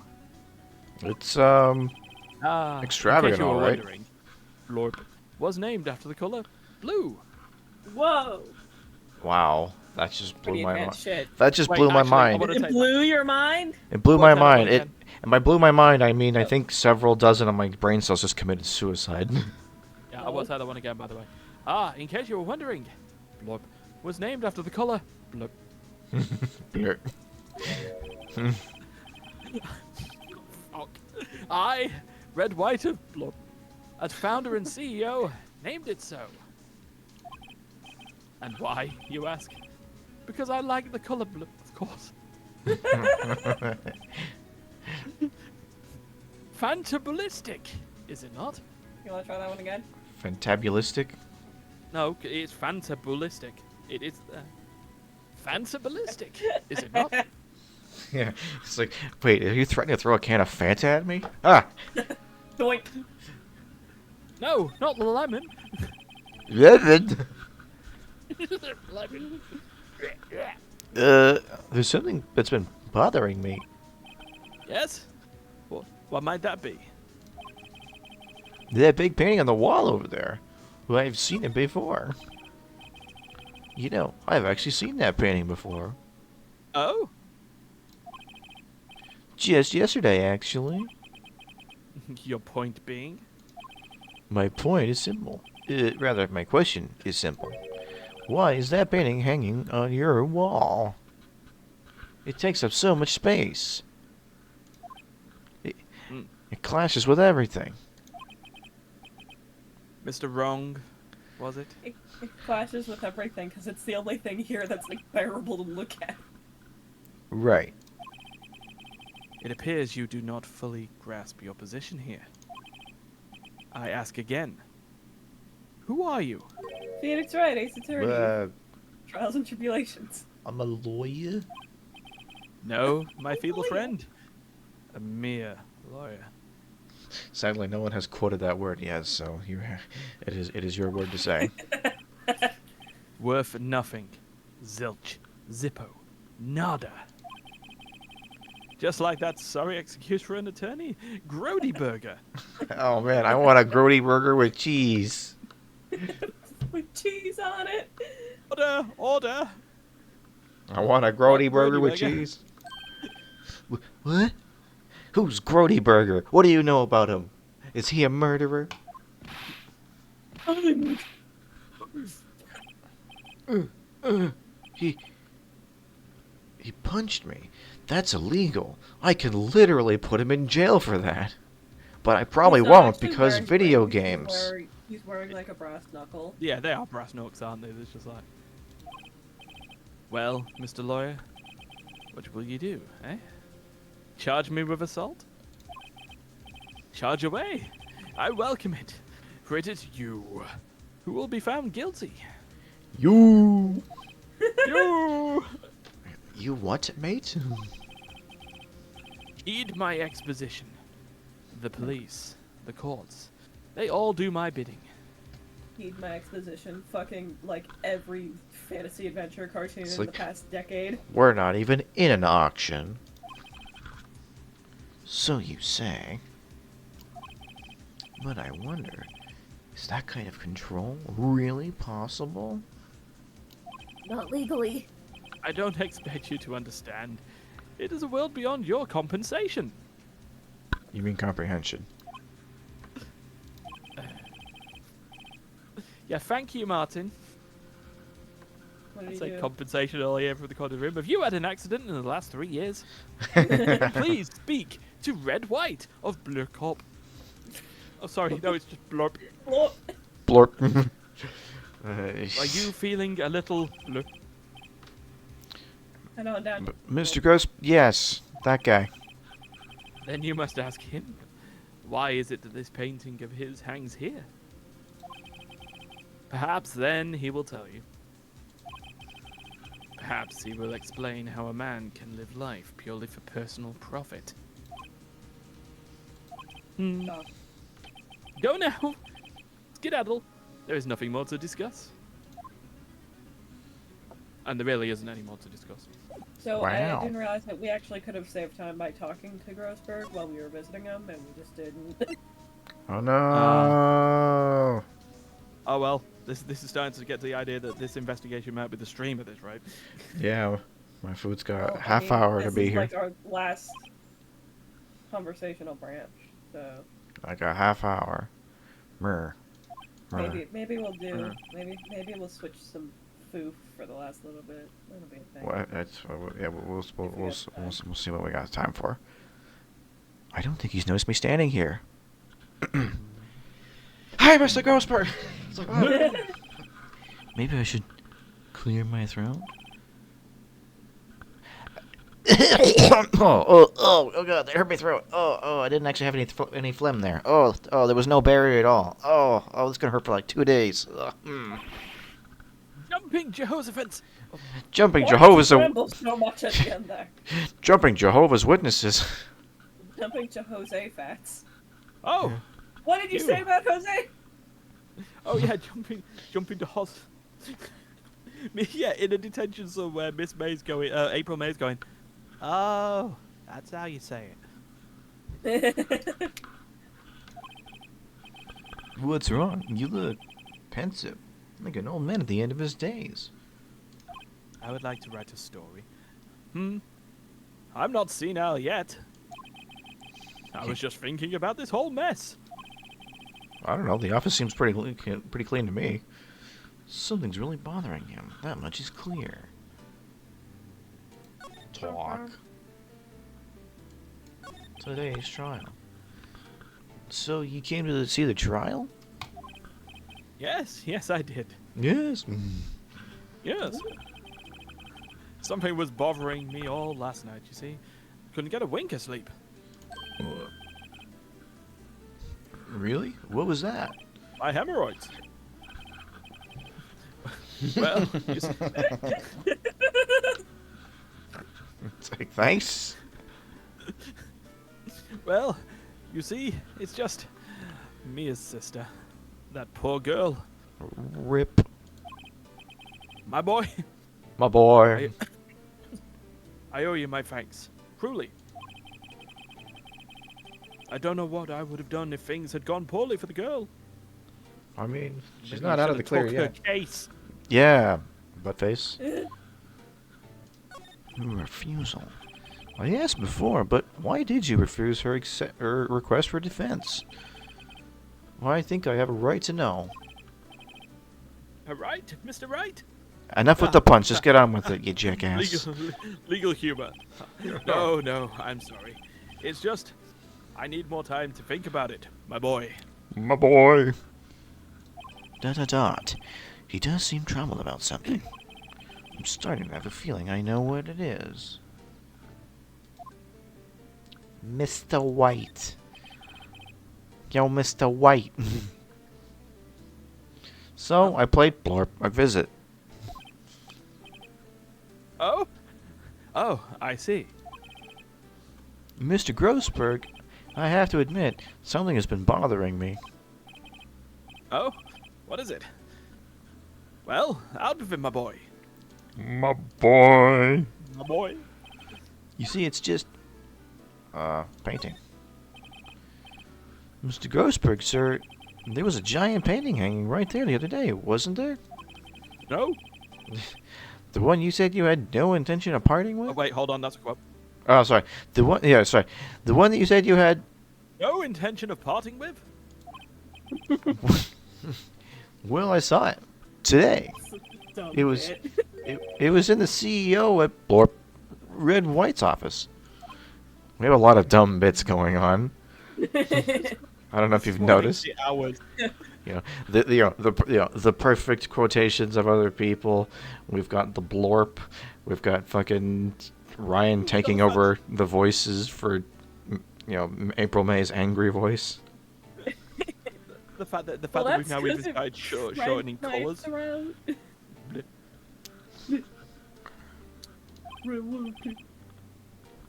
It's, in Extravagant, case you were all right. wondering, Blorp was named after the color blue. Whoa! wow. That just blew Pretty my advanced mind. shit. That just Wait, blew my actually, I mind. wanna It take blew your mind? It blew Well, my tell me mind. what It, again. and by blew my mind, I mean I think several dozen of my brain cells just committed suicide. Yeah, I will say that one again, by the way. Ah, in case you were wondering, Blorp was named after the color blue. Blur. Fuck. I, Red White of Blorp, as founder and CEO, named it so. And why, you ask? Because I like the color blue, of course. Fantaballistic, is it not? You wanna try that one again? Fantabulistic? No, it's fantaballistic. It is fantaballistic, is it not? Yeah. It's like, wait, are you threatening to throw a can of Fanta at me? Ah! Doink! No, not the lemon. Lemon! Lemon. There's something that's been bothering me. Yes? What might that be? That big painting on the wall over there. Well, I've seen it before. You know, I've actually seen that painting before. Oh? Just yesterday, actually. Your point being? My point is simple. Rather, my question is simple. Why is that painting hanging on your wall? It takes up so much space. Mm. It clashes with everything. Mr. Wrong, was it? It clashes with everything because it's the only thing here that's like bearable to look at. Right. It appears you do not fully grasp your position here. I ask again. Who are you? Phoenix Wright, Ace Attorney. Uh, Trials and Tribulations. I'm a lawyer. No, my feeble friend. A mere lawyer. Sadly, no one has quoted that word yet, so it is your word to say. Worth nothing. Zilch. Zippo. Nada. Just like that sorry excuse for an attorney, Grody Burger. Oh man, I want a grody burger with cheese. With cheese on it. Order, order. I want a grody What burger Grody with burger? cheese. What? Who's Grody Burger? What do you know about him? Is he a murderer? He punched me. That's illegal. I could literally put him in jail for that. But I probably He's not won't actually because wearing video rings, games. He's wearing like a brass knuckle. Yeah, they are brass knucks, aren't they? It's just like... Well, Mr. Lawyer, what will you do, eh? Charge me with assault? Charge away. I welcome it, for it is you who will be found guilty. You You! what, mate? Heed my exposition. The police, the courts, they all do my bidding. Need my exposition. Fucking like every fantasy adventure cartoon It's in like- the past decade. We're not even in an auction. So you say. But I wonder, is that kind of control really possible? Not legally. I don't expect you to understand. It is a world beyond your compensation. You mean comprehension? Yeah, thank you, Martin. What I'd did say you do? compensation all here for the corner room. Have you had an accident in the last 3 years? Please speak to Red White of Blur Corp. Oh, sorry, no, it's just Blurp. Oh, Blorp. Are you feeling a little blur? I know, down. Mr. Gross? Yes, that guy. Then you must ask him. Why is it that this painting of his hangs here? Perhaps then he will tell you. Perhaps he will explain how a man can live life purely for personal profit. Hmm. Oh. Go now. Skedaddle. There is nothing more to discuss. And there really isn't any more to discuss. So Wow. I didn't realize that we actually could have saved time by talking to Grossberg while we were visiting him, and we just didn't. Oh no! Oh well, this is starting to get to the idea that this investigation might be the stream of this, right? Yeah, my food's got Well, I half mean, hour to this be is here. like our last conversational branch, so I got half hour. Mer. maybe we'll do Uh. maybe we'll switch some foof for the last little bit. That'll be a thing. Well, that's yeah. We'll see what we got time for. I don't think he's noticed me standing here. Hi, Mr. Ghostbird. It's like, oh. Maybe I should clear my throat. Oh god, that hurt my throat. Oh, I didn't actually have any phlegm there. Oh, there was no barrier at all. Oh, it's gonna hurt for like 2 days. Jumping Jehoshaphat! Jumping Why did you Jehovah's tremble so much at the end there? Jumping Jehovah's Witnesses. Jumping to Jose Fats. Oh! What did you Ew. say about Jose? Oh yeah, jumping to Hos. Yeah, in a detention somewhere, April May's going, oh, that's how you say it. What's wrong? You look pensive, like an old man at the end of his days. I would like to write a story. I'm not senile yet. I was just thinking about this whole mess. I don't know. The office seems pretty clean to me. Something's really bothering him. That much is clear. Talk. Today's trial. So you came to see the trial? Yes, I did. Yes. Yes. Something was bothering me all last night, you see. Couldn't get a wink of sleep. Really? What was that? My hemorrhoids. Well, you see, It's like, thanks. well, you see, it's just Mia's sister. That poor girl. Rip. My boy. My boy. I owe you my thanks. Truly. I don't know what I would have done if things had gone poorly for the girl. I mean, she's Maybe not you out of the should've clear took yet. her case. Yeah, buttface. Refusal. I asked before, but why did you refuse her request for defense? Well, I think I have a right to know. Right, Mr. Wright? Enough with the punch. Just get on with it, you jackass. Legal humor. No, I'm sorry. It's just, I need more time to think about it, my boy. My boy. ... He does seem troubled about something. I'm starting to have a feeling I know what it is. Mr. White. Yo, Mr. White. So, I played Blorp, a visit. Oh, I see. Mr. Grossberg, I have to admit, something has been bothering me. Oh, what is it? Well, out with it, my boy. My boy. My boy. You see, it's just... painting. Mr. Grossberg, sir, there was a giant painting hanging right there the other day, wasn't there? No? The one you said you had no intention of parting with? Oh, wait, hold on, that's a quote. Oh, sorry. The one that you said you had... No intention of parting with? Well, I saw it. Today. Dumb It was... bit. It was in the CEO at Blorp Red and White's office. We have a lot of dumb bits going on. I don't know if you've noticed. 40 hours. The perfect quotations of other people. We've got the Blorp. We've got fucking Ryan taking over the voices for, April May's angry voice. The fact that Well, we've now even started shortening colours.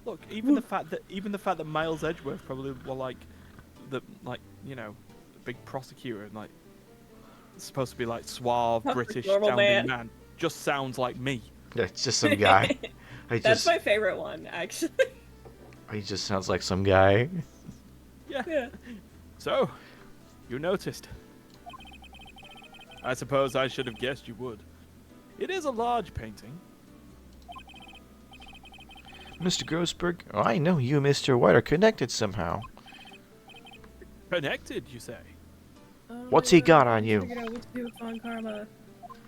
Look, even the fact that Miles Edgeworth probably were the big prosecutor and supposed to be suave British Normal sounding man. man just sounds like me. Yeah, it's just some guy. That's my favorite one, actually. He just sounds like some guy. Yeah. So, you noticed. I suppose I should have guessed you would. It is a large painting. Mr. Grossberg, I know you and Mr. White are connected somehow. Connected, you say? What's he got on you? Figured out what to do with Von Karma.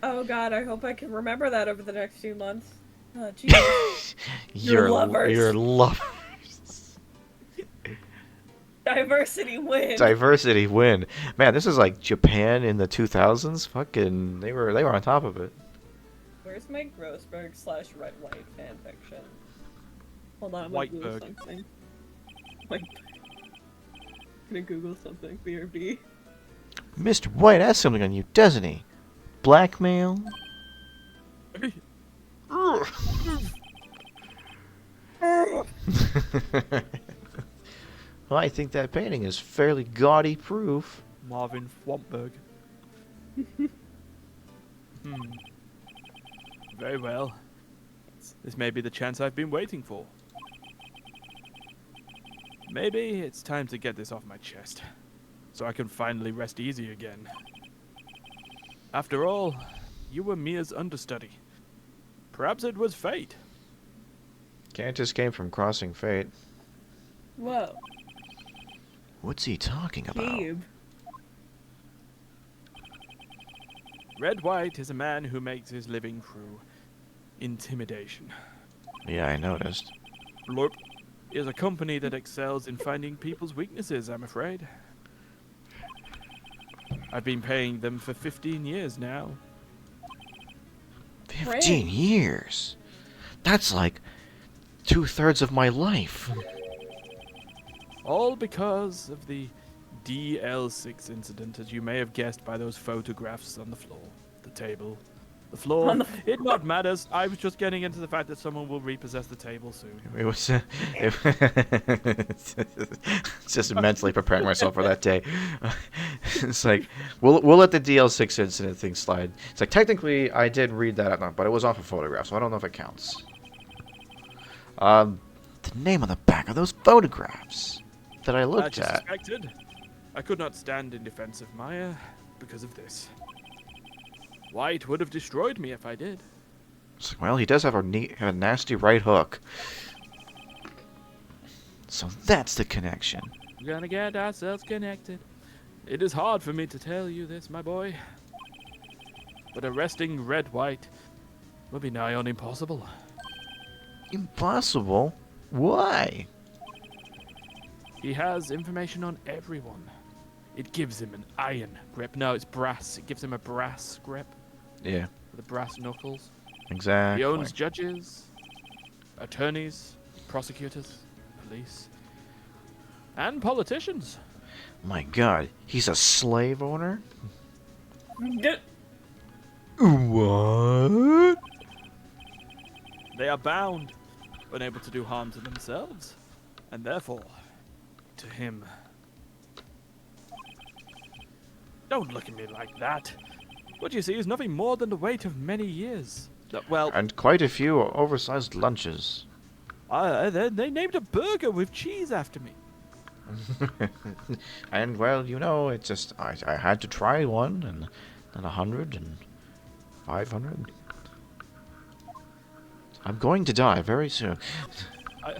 Oh god, I hope I can remember that over the next few months. Oh, jeez. Your lovers. Your lovers. Diversity win. Diversity win. Man, this is like Japan in the 2000s. Fucking, they were on top of it. Where's my Grossberg / Red White fanfiction? Hold on, I'm gonna Google Whiteberg. something. I'm gonna Google something. BRB. Mr. White has something on you, doesn't he? Blackmail? Well, I think that painting is fairly gaudy proof. Marvin Swampberg. Very well. This may be the chance I've been waiting for. Maybe it's time to get this off my chest, so I can finally rest easy again. After all, you were Mia's understudy. Perhaps it was fate. Can't escape from crossing fate. Whoa. What's he talking about? Gabe. Red White is a man who makes his living through intimidation. Yeah, I noticed. Blurp is a company that excels in finding people's weaknesses, I'm afraid. I've been paying them for 15 years now. 15 years? That's like 2/3 of my life. All because of the DL6 incident, as you may have guessed by those photographs on the floor, the table, the floor. It not matters. I was just getting into the fact that someone will repossess the table soon. It was just mentally preparing myself for that day. It's like we'll let the DL6 incident thing slide. It's like technically I did read that out, but it was off a photograph, so I don't know if it counts. The name on the back of those photographs that I looked As you at. suspected, I could not stand in defense of Maya because of this. White would have destroyed me if I did. It's like, well, he does have a nasty right hook. So that's the connection. We're gonna get ourselves connected. It is hard for me to tell you this, my boy. But arresting Red White will be nigh on impossible. Impossible? Why? He has information on everyone. It gives him an iron grip. No, it's brass. It gives him a brass grip. Yeah, The brass knuckles. exactly. He owns judges, attorneys, prosecutors, police, and politicians. My God, he's a slave owner? D- What? They are bound, unable to do harm to themselves, and therefore, to him. Don't look at me like that. What you see is nothing more than the weight of many years. Well, And quite a few oversized lunches. they named a burger with cheese after me. And well, you know, it's just I had to try one, and then 100 and 500. I'm going to die very soon. I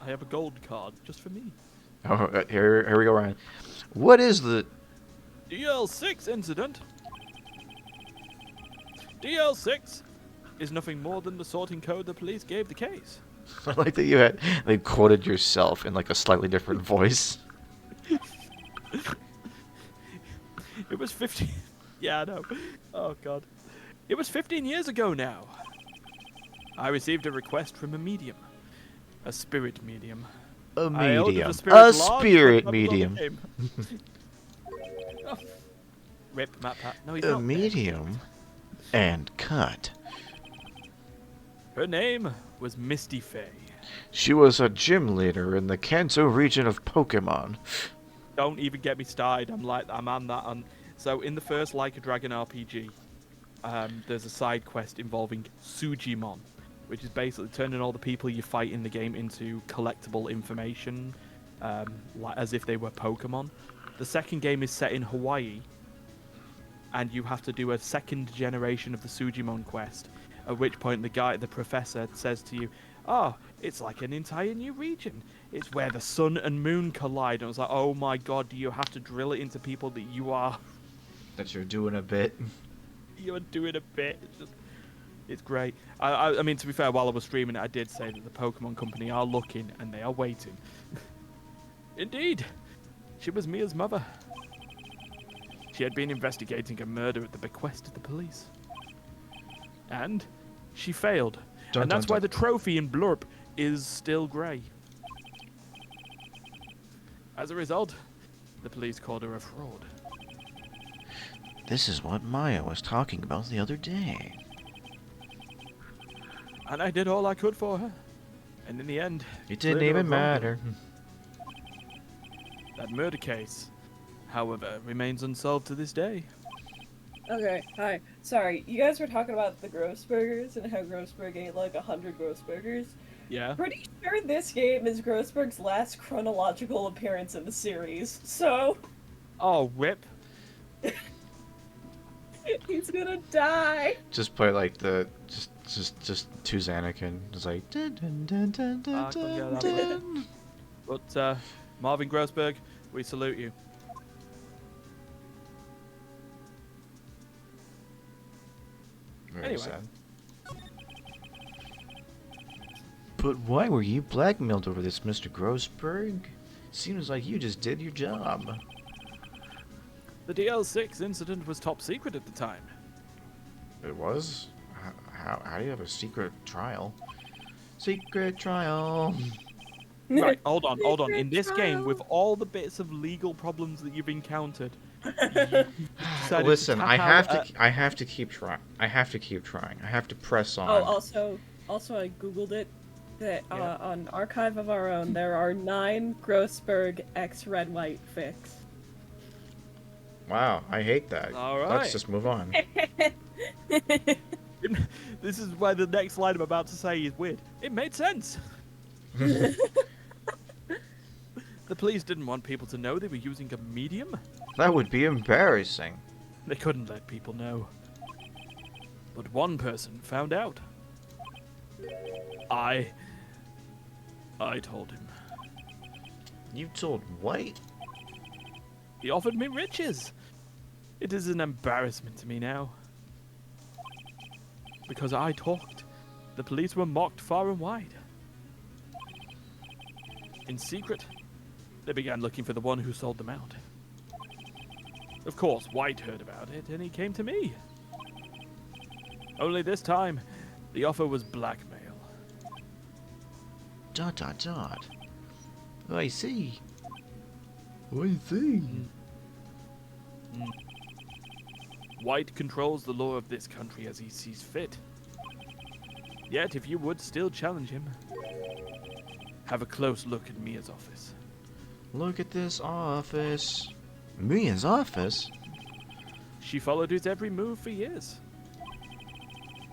have a gold card just for me. Oh, here we go, Ryan. What is the DL6 incident. DL6 is nothing more than the sorting code the police gave the case. I like that they quoted yourself in like a slightly different voice. It was 15. Yeah, I know. Oh, God. It was 15 years ago now. I received a request from a medium. A spirit medium. A I ordered medium. spirit A large, spirit but that was all medium. it came. Oh. Rip, Matt Pat. No, he's A not. medium and cut. Her name was Misty Faye. She was a gym leader in the Kanto region of Pokemon. Don't even get me started. I'm on that. So in the first Like a Dragon RPG, there's a side quest involving Sujimon, which is basically turning all the people you fight in the game into collectible information, as if they were Pokemon. The second game is set in Hawaii, and you have to do a second generation of the Sujimon quest, at which point the professor says to you, "Oh, it's like an entire new region. It's where the sun and moon collide." And I was like, "Oh my God, do you have to drill it into people that you are That you're doing a bit. you're doing a bit?" It's great. I mean, to be fair, while I was streaming it, I did say that the Pokemon Company are looking and they are waiting. Indeed, she was Mia's mother. She had been investigating a murder at the bequest of the police. And she failed. Dun, and that's dun, why dun. the trophy in Blurp is still grey. As a result, the police called her a fraud. This is what Maya was talking about the other day. And I did all I could for her. And in the end, It didn't cleared her even of wrongdoing. matter. That murder case, however, remains unsolved to this day. Okay, hi. Sorry, you guys were talking about the Grossbergers and how Grossberg ate like 100 Grossbergers. Yeah. Pretty sure this game is Grossberg's last chronological appearance in the series, so Oh, whip. he's gonna die. Just play like the just to Anakin. Just like dun, dun, dun, dun, dun, I can get dun, that dun. But, Marvin Grossberg, we salute you. Very Anyway. sad. But why were you blackmailed over this, Mr. Grossberg? Seems like you just did your job. The DL6 incident was top secret at the time. It was? How do you have a secret trial? Secret trial. Right, hold on. Secret In this game, with trial. all the bits of legal problems that you've encountered, decided Listen, to I tap have out to. I have to keep trying. I have to keep trying. I have to press on. Oh, also, I googled it. That Yeah. on Archive of Our Own, there are 9 Grossberg X Red White fics. Wow, I hate that. All right. Let's just move on. This is why the next line I'm about to say is weird. It made sense. The police didn't want people to know they were using a medium. That would be embarrassing. They couldn't let people know. But one person found out. I told him. You told White? He offered me riches. It is an embarrassment to me now. Because I talked, the police were mocked far and wide. In secret, they began looking for the one who sold them out. Of course, White heard about it, and he came to me. Only this time, the offer was blackmail. ... I see. I see. White controls the law of this country as he sees fit. Yet, if you would still challenge him, have a close look at Mia's office. Look at this office. Mia's office? She followed his every move for years.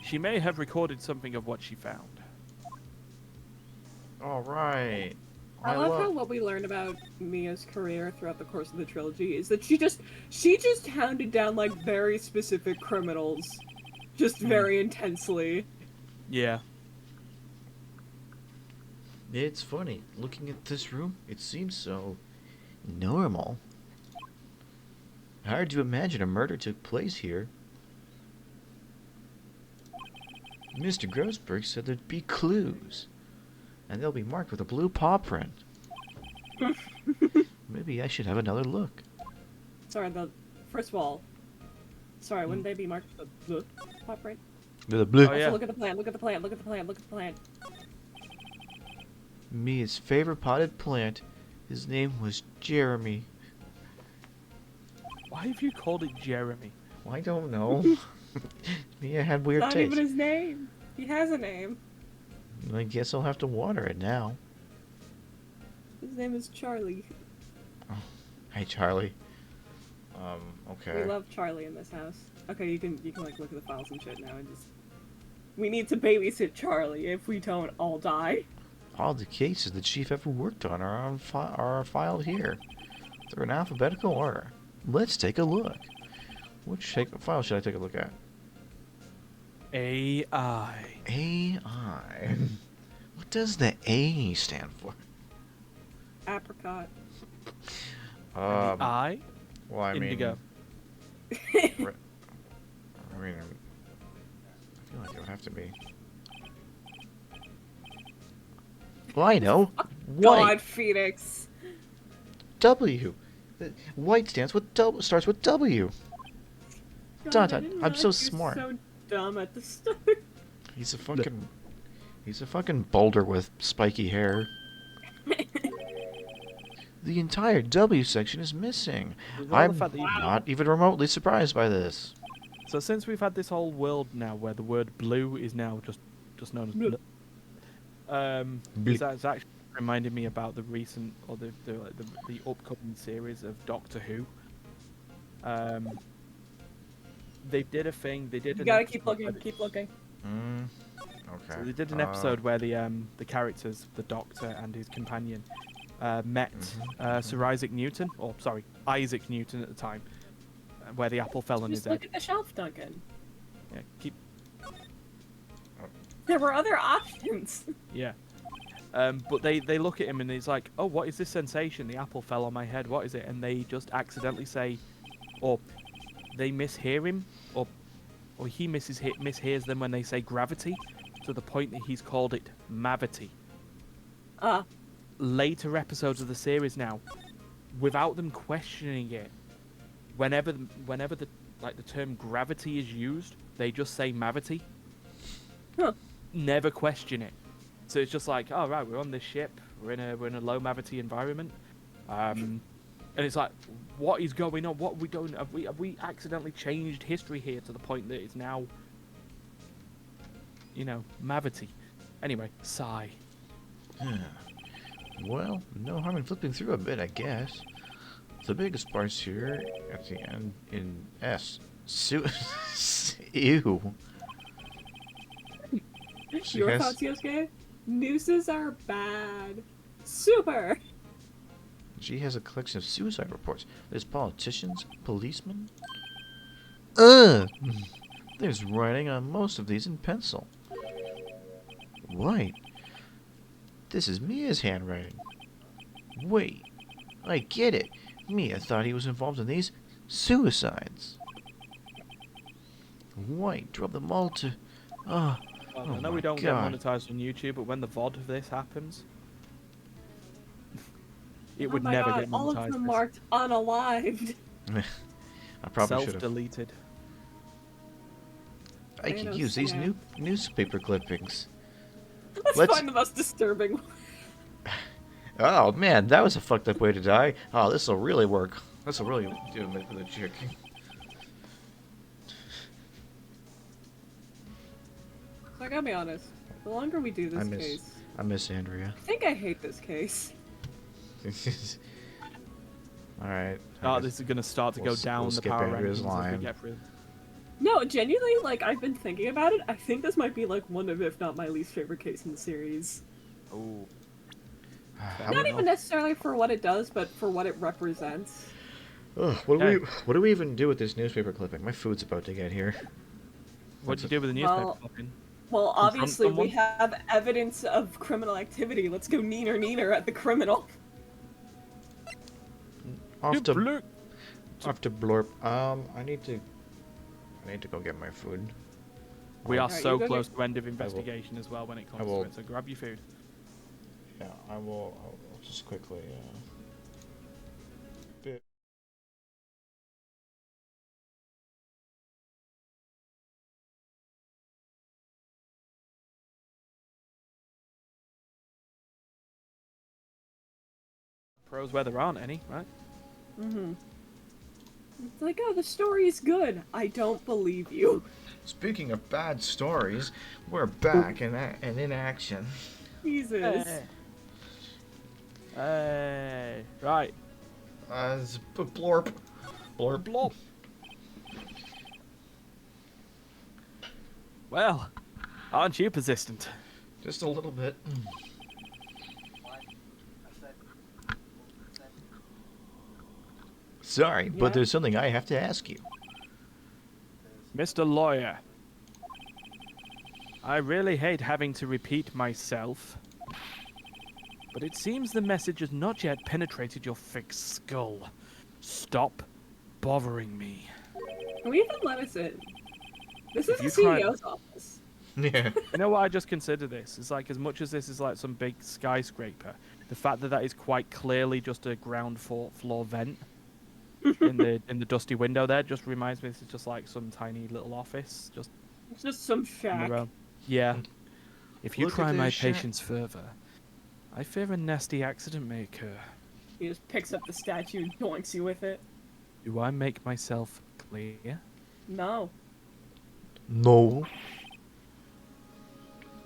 She may have recorded something of what she found. All right. I love how what we learned about Mia's career throughout the course of the trilogy is that she just hounded down like very specific criminals, just very intensely. Yeah. It's funny. Looking at this room, it seems so. Normal. Hard to imagine a murder took place here. Mr. Grossberg said there'd be clues, and they'll be marked with a blue paw print. Maybe I should have another look. Sorry, first of all, wouldn't they be marked with the pop right? The blue. Oh, yeah. Also, look at the plant. Look at the plant. Look at the plant. Look at the plant. Mia's favorite potted plant. His name was Jeremy. Why have you called it Jeremy? I don't know. Mia had weird Not taste. even his name. He has a name. I guess I'll have to water it now. His name is Charlie. Hey, Charlie. Okay. We love Charlie in this house. Okay, you can like look at the files and shit now and just. We need to babysit Charlie. If we don't, all die. All the cases the chief ever worked on are filed here. They're in alphabetical order. Let's take a look. Which file should I take a look at? AI. AI. What does the A stand for? Apricot. I? Well, I mean, Indigo. I mean, I feel like it would have to be. Well, I know. God, White. Phoenix. W. White starts with W. God, Dot, I dot. didn't I'm realize so you're smart. So dumb at the start. He's a fucking boulder with spiky hair. The entire W section is missing. With all the I'm fact that you- not even remotely surprised by this. So since we've had this whole world now where the word blue is now just known as blue, Blue. that's actually reminded me about the recent or the upcoming series of Doctor Who. They did a thing. They did. You an gotta episode keep where looking. the- Keep looking. Okay. So they did an episode where the characters, the Doctor and his companion, met Sir Isaac Newton, or sorry, Isaac Newton at the time, where the apple fell on his Just look head. at the shelf, Duncan. Yeah, keep. There were other options. Yeah. But they look at him and he's like, oh, what is this sensation? The apple fell on my head. What is it? And they just accidentally say, or they mishear him, or or he mishears them when they say gravity, to the point that he's called it mavity. Later episodes of the series now, without them questioning it, whenever the term gravity is used, they just say mavity. Huh. Never question it. So it's just like, oh right, we're on this ship, we're in a low mavity environment, and it's like, what is going on? What are we doing? Have we accidentally changed history here to the point that it's now, mavity? Anyway, sigh. Well, no harm in flipping through a bit, I guess. The biggest parts here at the end in S. Ew. Your Yes. thoughts, Yosuke? Nooses are bad. Super! She has a collection of suicide reports. There's politicians, policemen. There's writing on most of these in pencil. Wait. This is Mia's handwriting. Wait. I get it. Mia thought he was involved in these suicides. White drove them all to... Well, Oh I know my we don't God. get monetized on YouTube, but when the VOD of this happens, it Oh would my never God, get all of monetized. them marked unalived. I probably should have. Self-deleted. I could use these Snap. newspaper clippings. Let's Let's- find the most disturbing one. Oh man, that was a fucked up way to die. Oh, this will really work. This will really do it for the chick. So I gotta be honest. The longer we do this case, I miss Andrea. I think I hate this case. Alright. This is going to start to go down we'll the skip power Andrea's rankings as line. we get through. No, genuinely, like, I've been thinking about it. I think this might be, like, one of, if not my least favorite case in the series. Ooh. Not even necessarily for what it does, but for what it represents. What do we even do with this newspaper clipping? My food's about to get here. What'd you do with the newspaper Well- clipping? Well, Confront obviously, someone? we have evidence of criminal activity. Let's go neener at the criminal. Off to Blurp. blorp. I need to go get my food. We are Alright, so you go close get- to end of investigation as well when it comes will- to it, so grab your food. Yeah, I'll just quickly. Pros where there aren't any, right? Mm-hmm. It's like, oh, the story's good. I don't believe you. Speaking of bad stories, we're back and in action. Jesus. Hey. Right. Blorp. Blorp. Blop. Well, aren't you persistent? Just a little bit. Sorry, Yeah? but there's something I have to ask you. Mr. Lawyer, I really hate having to repeat myself, but it seems the message has not yet penetrated your thick skull. Stop bothering me. Can we even let us in? This is you the try- CEO's office. Yeah. You know what I just consider this? It's like, as much as this is like some big skyscraper, the fact that that is quite clearly just a ground floor vent in the dusty window there just reminds me this is just like some tiny little office. Just It's just some on shack. their own. Yeah. If you Look at try my this shack. patience further, I fear a nasty accident may occur. He just picks up the statue and doinks you with it. Do I make myself clear? No. No.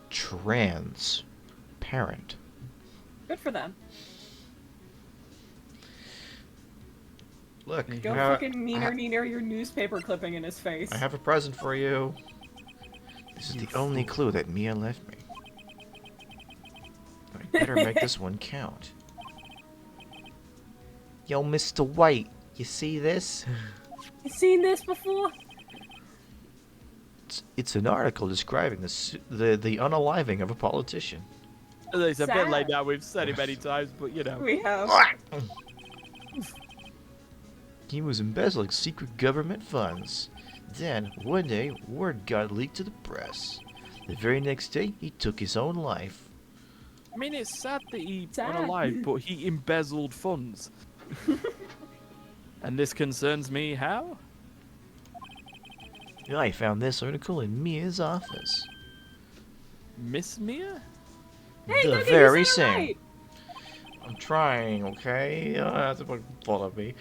Transparent. Good for them. Look, Go fucking neener your newspaper clipping in his face. I have a present for you. This is the only clue that Mia left me. I better make this one count. Yo, Mr. White, you see this? You seen this before? It's an article describing the unaliving of a politician. It's a bit Sad. like that. We've said it many times, but you know. We have. He was embezzling secret government funds. Then, one day, word got leaked to the press. The very next day, he took his own life. I mean, it's sad that he Sad. unalive, but he embezzled funds. And this concerns me how? I found this article in Mia's office. Miss Mia? Hey, The look very at you, say it same. right. I'm trying, okay? You don't have to make fun of me.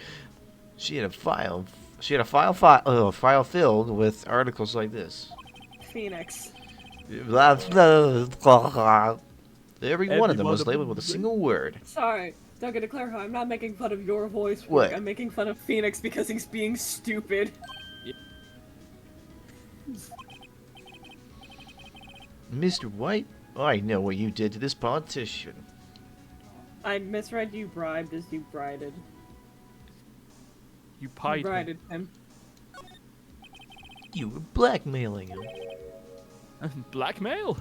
She had a file. She had a file filled with articles like this. Phoenix. Every one of them was labeled with a single word. Sorry, don't get to clarify. I'm not making fun of your voice work. What? I'm making fun of Phoenix because he's being stupid. Mr. White, I know what you did to this politician. I misread you bribed as you brided. You You pied me. brided him. You were blackmailing him. Blackmail?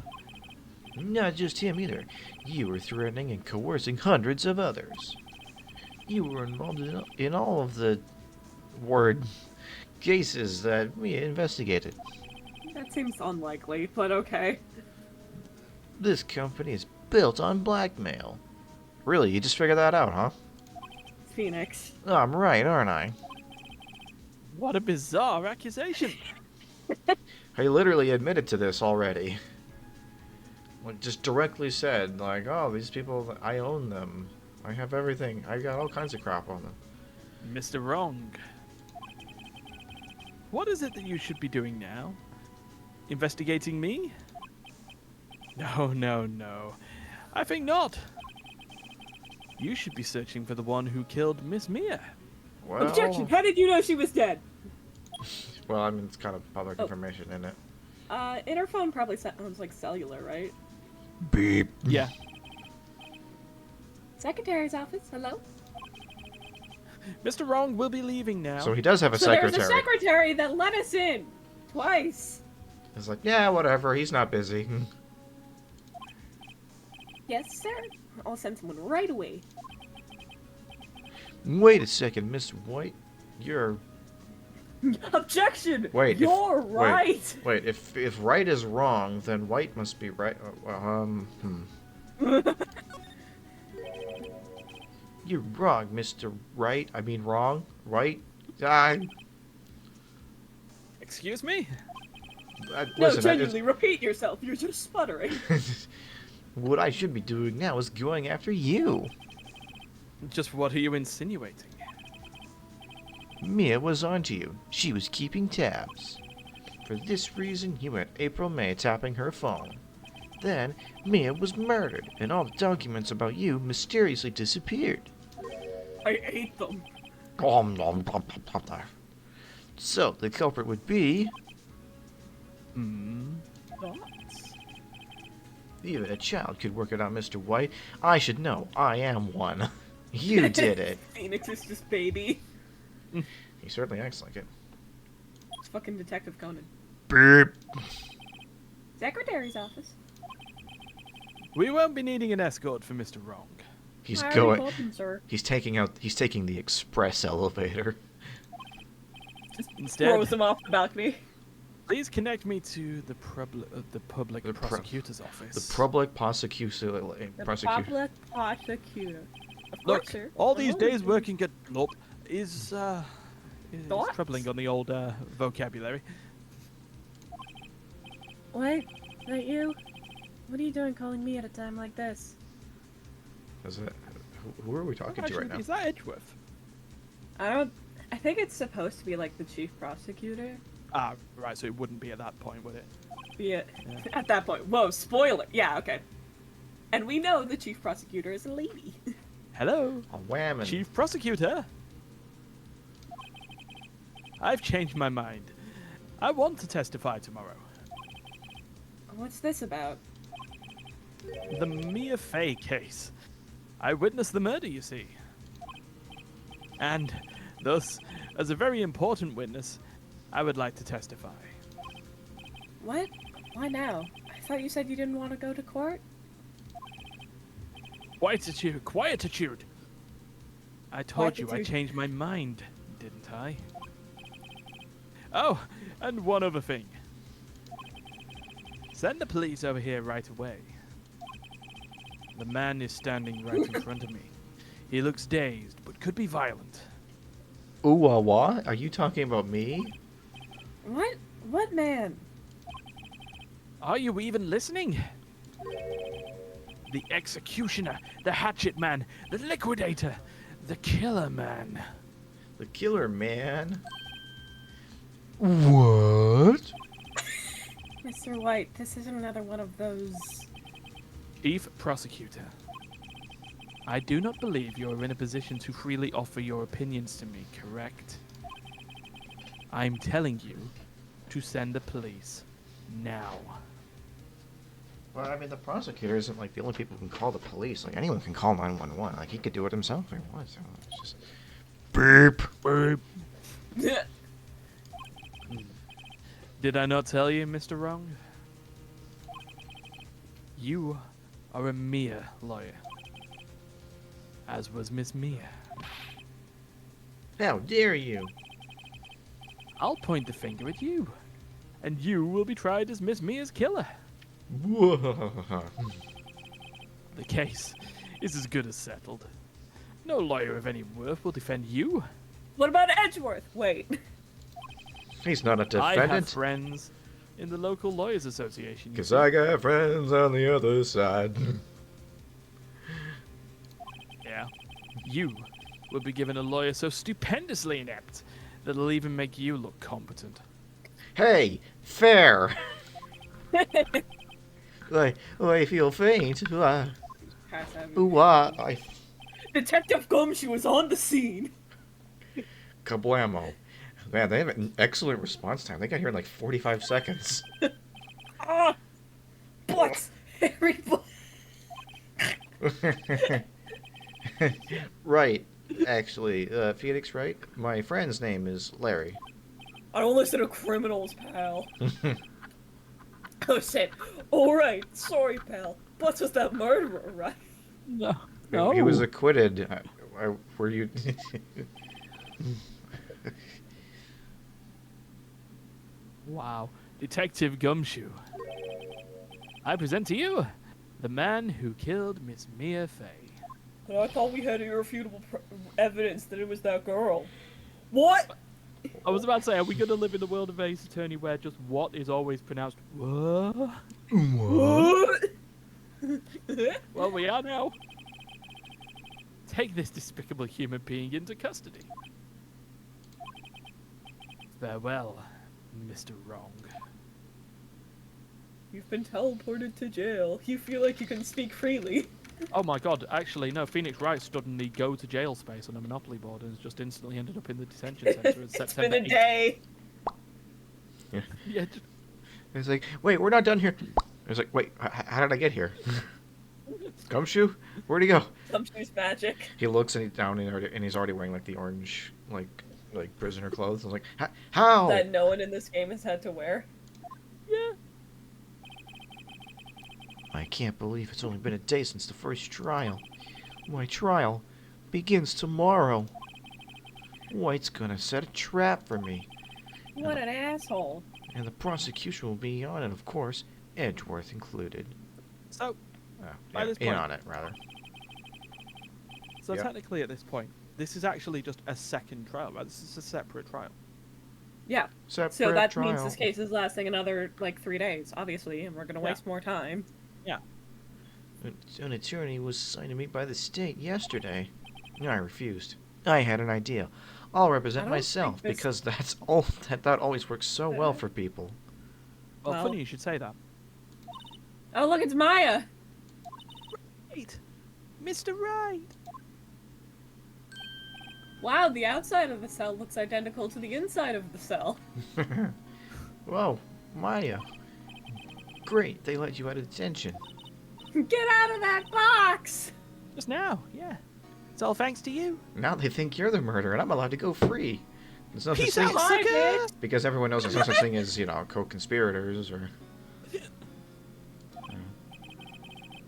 Not just him either. You were threatening and coercing hundreds of others. You were involved in all of the cases that we investigated. That seems unlikely, but okay. This company is built on blackmail. Really, you just figured that out, huh? Phoenix. Oh, I'm right, aren't I? What a bizarre accusation. I literally admitted to this already. Like, just directly said, like, oh, these people, I own them. I have everything. I got all kinds of crap on them. Mr. Wrong. What is it that you should be doing now? Investigating me? No, no, no. I think not. You should be searching for the one who killed Miss Mia. Well, Objection! How did you know she was dead? well, I mean, it's kind of public Oh. information, isn't it? Interphone probably sounds like cellular, right? Beep. Yeah. Secretary's office, hello? Mr. Wrong will be leaving now. So he does have a So secretary. there's a secretary that let us in! Twice! It's like, yeah, whatever. He's not busy. Yes, sir. I'll send someone right away. Wait a second, Mr. White. You're... Objection! Wait, if- You're wait. right! Wait, if Wright is wrong, then White must be right. You're wrong, Mr. Wright. I mean, wrong. Right? Excuse me? No, Listen, genuinely, repeat yourself. You're just sputtering. what I should be doing now is going after you. Just what are you insinuating? Mia was onto you. She was keeping tabs. For this reason, you went April May tapping her phone. Then, Mia was murdered, and all the documents about you mysteriously disappeared. I ate them. So, the culprit would be... Thoughts? Even a child could work it out, Mr. White. I should know. I am one. You did it. Phoenix is just baby. He certainly acts like it. It's fucking Detective Conan. Beep. Secretary's office. We won't be needing an escort for Mr. Wrong. He's I already going. told him, sir. He's taking the express elevator. Instead, Throws him off the balcony. please connect me to the public The prosecutor's office. The public prosecutor. The public prosecutor. Of Look, course, sir. all these Oh, days working at Loop is Thoughts? troubling on the old vocabulary. Wait, that you? What are you doing calling me at a time like this? Is it? Who are we talking to right now? Is that Edgeworth? I think it's supposed to be like the chief prosecutor. Ah, right. So it wouldn't be at that point, would it? Yeah. Yeah. At that point. Whoa, spoiler. Yeah, okay. And we know the chief prosecutor is a lady. Hello, A whammon. Chief Prosecutor. I've changed my mind. I want to testify tomorrow. What's this about? The Mia Fey case. I witnessed the murder, you see. And, thus, as a very important witness, I would like to testify. What? Why now? I thought you said you didn't want to go to court? Quietitude! I told you I Quietitude. changed my mind, didn't I? Oh, and one other thing. Send the police over here right away. The man is standing right in front of me. He looks dazed, but could be violent. Ooh, what? Are you talking about me? What? What man? Are you even listening? The executioner, the hatchet man, the liquidator, the killer man. The killer man? What? Mr. White, this isn't another one of those... Chief Prosecutor, I do not believe you are in a position to freely offer your opinions to me, correct? I'm telling you to send the police now. Well, I mean, the prosecutor isn't like the only people who can call the police. Like, anyone can call 911. Like, he could do it himself if he wants. So it's just... Beep! Beep! Did I not tell you, Mr. Wrong? You are a Mia lawyer, as was Miss Mia. How dare you? I'll point the finger at you, and you will be tried as Miss Mia's killer. Whoa. The case is as good as settled. No lawyer of any worth will defend you. What about Edgeworth? Wait. He's not a I have defendant. friends in the local lawyers association. you Because see. I got friends on the other side. Yeah. You will be given a lawyer so stupendously inept that it'll even make you look competent. Hey, fair. I feel faint. Pass out. I Detective Gumshoe is on the scene. kablamo. Man, they have an excellent response time. They got here in like 45 seconds. Ah! Butts! Everybody! Right. Actually, Phoenix Wright, my friend's name is Larry. I don't listen to criminals, pal. Oh shit. Alright, sorry, pal. Butts was that murderer, right? No. He was acquitted. Were you... Wow. Detective Gumshoe. I present to you the man who killed Miss Mia Fey. But I thought we had irrefutable evidence that it was that girl. What? I was about to say, are we going to live in the world of Ace Attorney where just what is always pronounced what? What? Well, we are now. Take this despicable human being into custody. Farewell, Mr. Wrong. You've been teleported to jail. You feel like you can speak freely. Oh my god, actually, no, Phoenix Wright stood in the go to jail space on a Monopoly board and has just instantly ended up in the detention center in It's September been a day. 8th. Yeah, It's like, wait, we're not done here. It's like, wait, how did I get here? Gumshoe? Where'd he go? Gumshoe's magic. He looks and he's down and he's already wearing like the orange, like prisoner clothes. I was like, how? That no one in this game has had to wear. yeah. I can't believe it's only been a day since the first trial. My trial begins tomorrow. White's gonna set a trap for me. What an asshole. And the prosecution will be on it, of course, Edgeworth included. So, By Yeah, this in point- on it, rather. so Yep. technically at this point, this is actually just a second trial, right? This is a separate trial. Yeah. Separate So that trial. means this case is lasting another, 3 days, obviously, and we're gonna waste more time. An attorney was assigned to me by the state yesterday. I refused. I had an idea. I'll represent I don't myself think this- because that's all. That always works so well for people. Well, Well- funny you should say that. Oh, look, it's Maya! Right. Mr. Wright. Wow, the outside of the cell looks identical to the inside of the cell. Whoa, Maya. Great, they let you out of detention. Get out of that box! Just now, yeah. It's all thanks to you. Now they think you're the murderer, and I'm allowed to go free. There's no such Peace thing out, Bye, sucker! bitch. because everyone knows there's no such thing as co-conspirators or.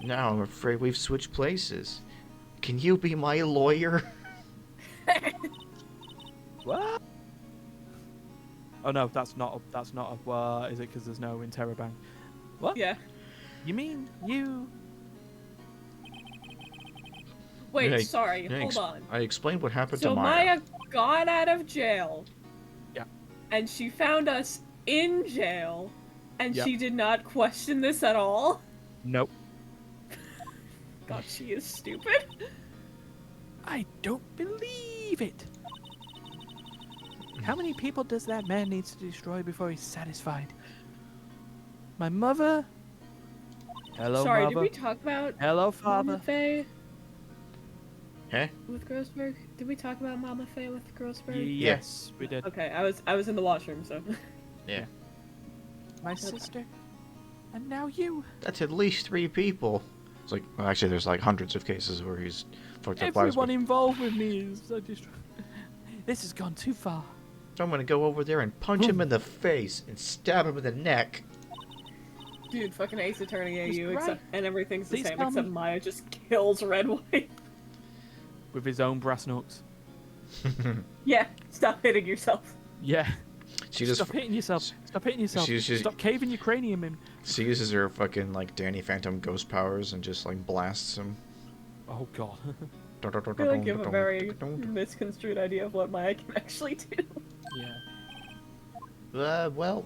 Now I'm afraid we've switched places. Can you be my lawyer? What? Oh no, that's not a. Is it because there's no interrobang? What? Yeah. You mean you? Wait, Yeah, sorry, yeah, hold on. I explained what happened So to Maya. Maya got out of jail. Yeah. And she found us in jail, and Yep. she did not question this at all. Nope. God, she is stupid. I don't believe it. How many people does that man need to destroy before he's satisfied? My mother. Hello, Sorry, mother. did we talk about Hello, Mama father. Faye Huh? with Grossberg? Did we talk about Mama Faye with Grossberg? Yes, we did. Okay, I was in the washroom, so. Yeah. My sister, and now you. That's at least 3 people. It's like, well, actually, there's like hundreds of cases where he's fucked up lives. Everyone involved with me is so This has gone too far. So I'm gonna go over there and punch him in the face and stab him in the neck. Dude, fucking Ace Attorney AU, Right. except, and everything's the Please same, tell except me. Maya just kills Red White. With his own brass knucks. Yeah, stop hitting yourself. Yeah. She just Stop hitting yourself. Stop hitting yourself. She's- Stop caving your cranium in. she uses her fucking like Danny Phantom ghost powers and just like blasts him. Oh god. I feel like you have a very misconstrued idea of what Maya can actually do. Yeah. Well,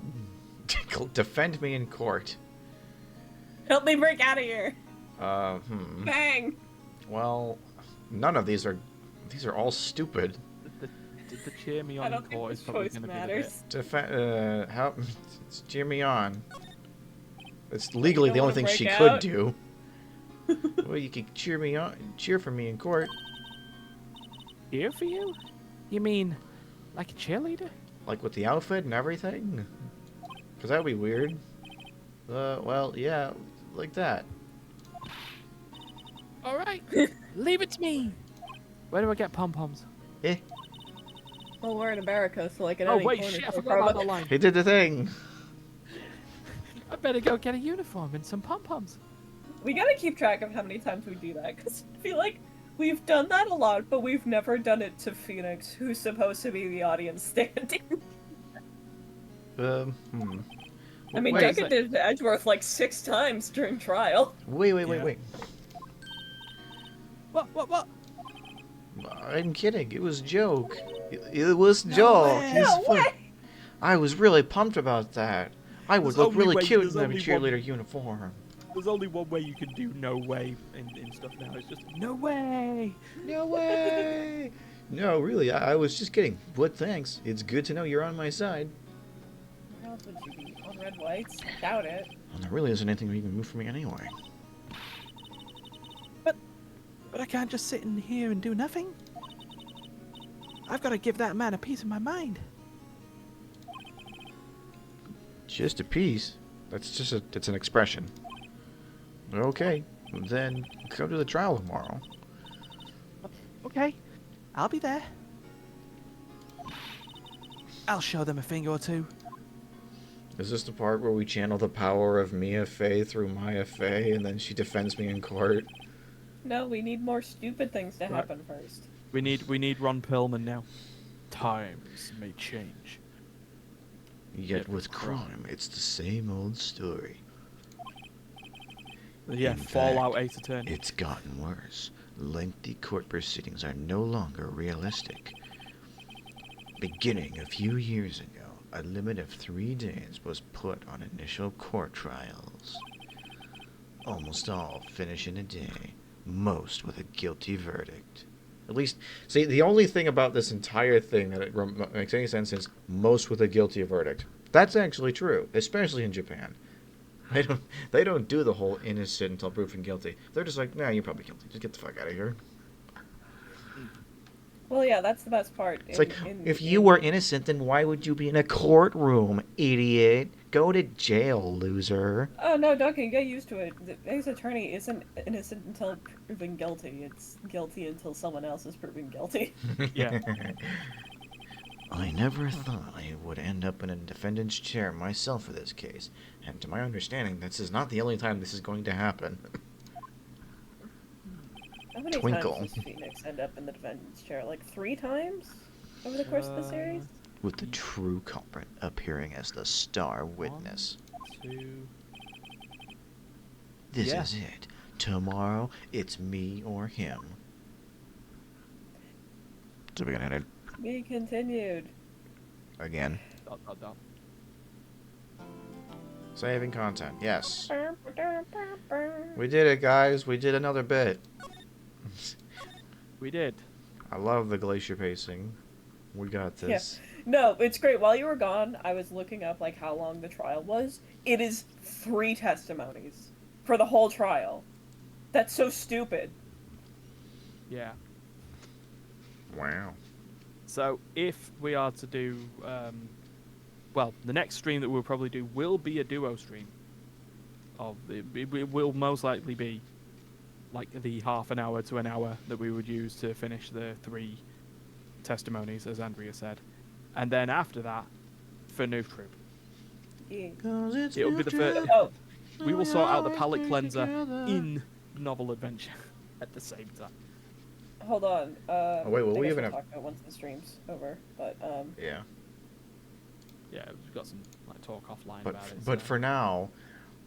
defend me in court. Help me break out of here! Bang! Well, none of these are all stupid. The cheer me I on don't in think court the is probably choice going to be the bit. matters. Help, cheer me on. It's legally don't the only wanna thing she break could out? do. Well, you could cheer me on, cheer for me in court, Cheer for you? You mean like a cheerleader? like with the outfit and everything. Cause that'd be weird. Well, yeah, like that. All right. Leave it to me. Where do I get pom poms? Eh, Well, we're in America, so like at Oh any wait, corner shit! I store, forgot about the probably- line. he did the thing. I better go get a uniform and some pom poms. We gotta keep track of how many times we do that, because I feel like we've done that a lot, but we've never done it to Phoenix, who's supposed to be the audience standing. Hmm. I mean, Wait, Duncan did Edgeworth like 6 times during trial. Wait. Yeah. What? I'm kidding. It was a joke. It was a joke. way. He's No fu- way! I was really pumped about that. I would There's look only really way- cute there's in a only cheerleader uniform. There's only one way you can do no way in stuff now. It's just no way. No way! No, really, I was just kidding. But thanks. It's good to know you're on my side. What else would you be? On Red Whites? I doubt it. Well, there really isn't anything you can move for me anyway. But I can't just sit in here and do nothing. I've got to give that man a piece of my mind. Just a piece. It's an expression. Okay, then come to the trial tomorrow. Okay, I'll be there. I'll show them a thing or two. Is this the part where we channel the power of Mia Fey through Maya Fey and then she defends me in court? No, we need more stupid things to Right. happen first. We need Ron Perlman now. Times may change. Yet with crime, it's the same old story. Yeah, In Fallout fact, Ace Attorney. It's gotten worse. Lengthy court proceedings are no longer realistic. Beginning a few years ago, a limit of 3 days was put on initial court trials. Almost all finish in a day, most with a guilty verdict. At least, see, the only thing about this entire thing that makes any sense is most with a guilty verdict. That's actually true, especially in Japan. They don't do the whole innocent until proven guilty. They're just like, nah, you're probably guilty. Just get the fuck out of here. Well, yeah, that's the best part. It's like, if you were innocent, then why would you be in a courtroom, idiot? Go to jail, loser. Oh no, Duncan, get used to it. The Ace Attorney isn't innocent until proven guilty. It's guilty until someone else is proven guilty. Yeah. I never thought I would end up in a defendant's chair myself for this case, and to my understanding, this is not the only time this is going to happen. How many Twinkle. times does Phoenix end up in the defendant's chair? Like 3 times over the course of the series? with the true culprit appearing as the star witness. 1, 2. This Yeah. is it. Tomorrow, it's me or him. So we're gonna hit it Be continued. again. Dot, dot, dot. Saving content. Yes. We did it, guys. We did another bit. We did. I love the glacier pacing. We got this. No, it's great. While you were gone, I was looking up like how long the trial was. It is 3 testimonies for the whole trial. That's so stupid. Yeah. Wow. So if we are to do, well, the next stream that we'll probably do will be a duo stream. It will most likely be like the half an hour to an hour that we would use to finish the 3 testimonies, as Andrea said, and then after that, for Noob Troop, it'll be the first. Oh, We will sort out the palette cleanser in novel adventure at the same time. hold on. wait, will I we guess even we'll have- talk about once the stream's over. But Yeah. Yeah, we've got some like talk offline But about it. but so. for now,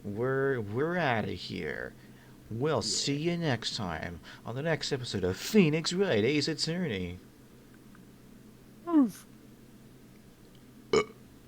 we're out of here. We'll see you next time on the next episode of Phoenix Wright Ace Attorney. Oof.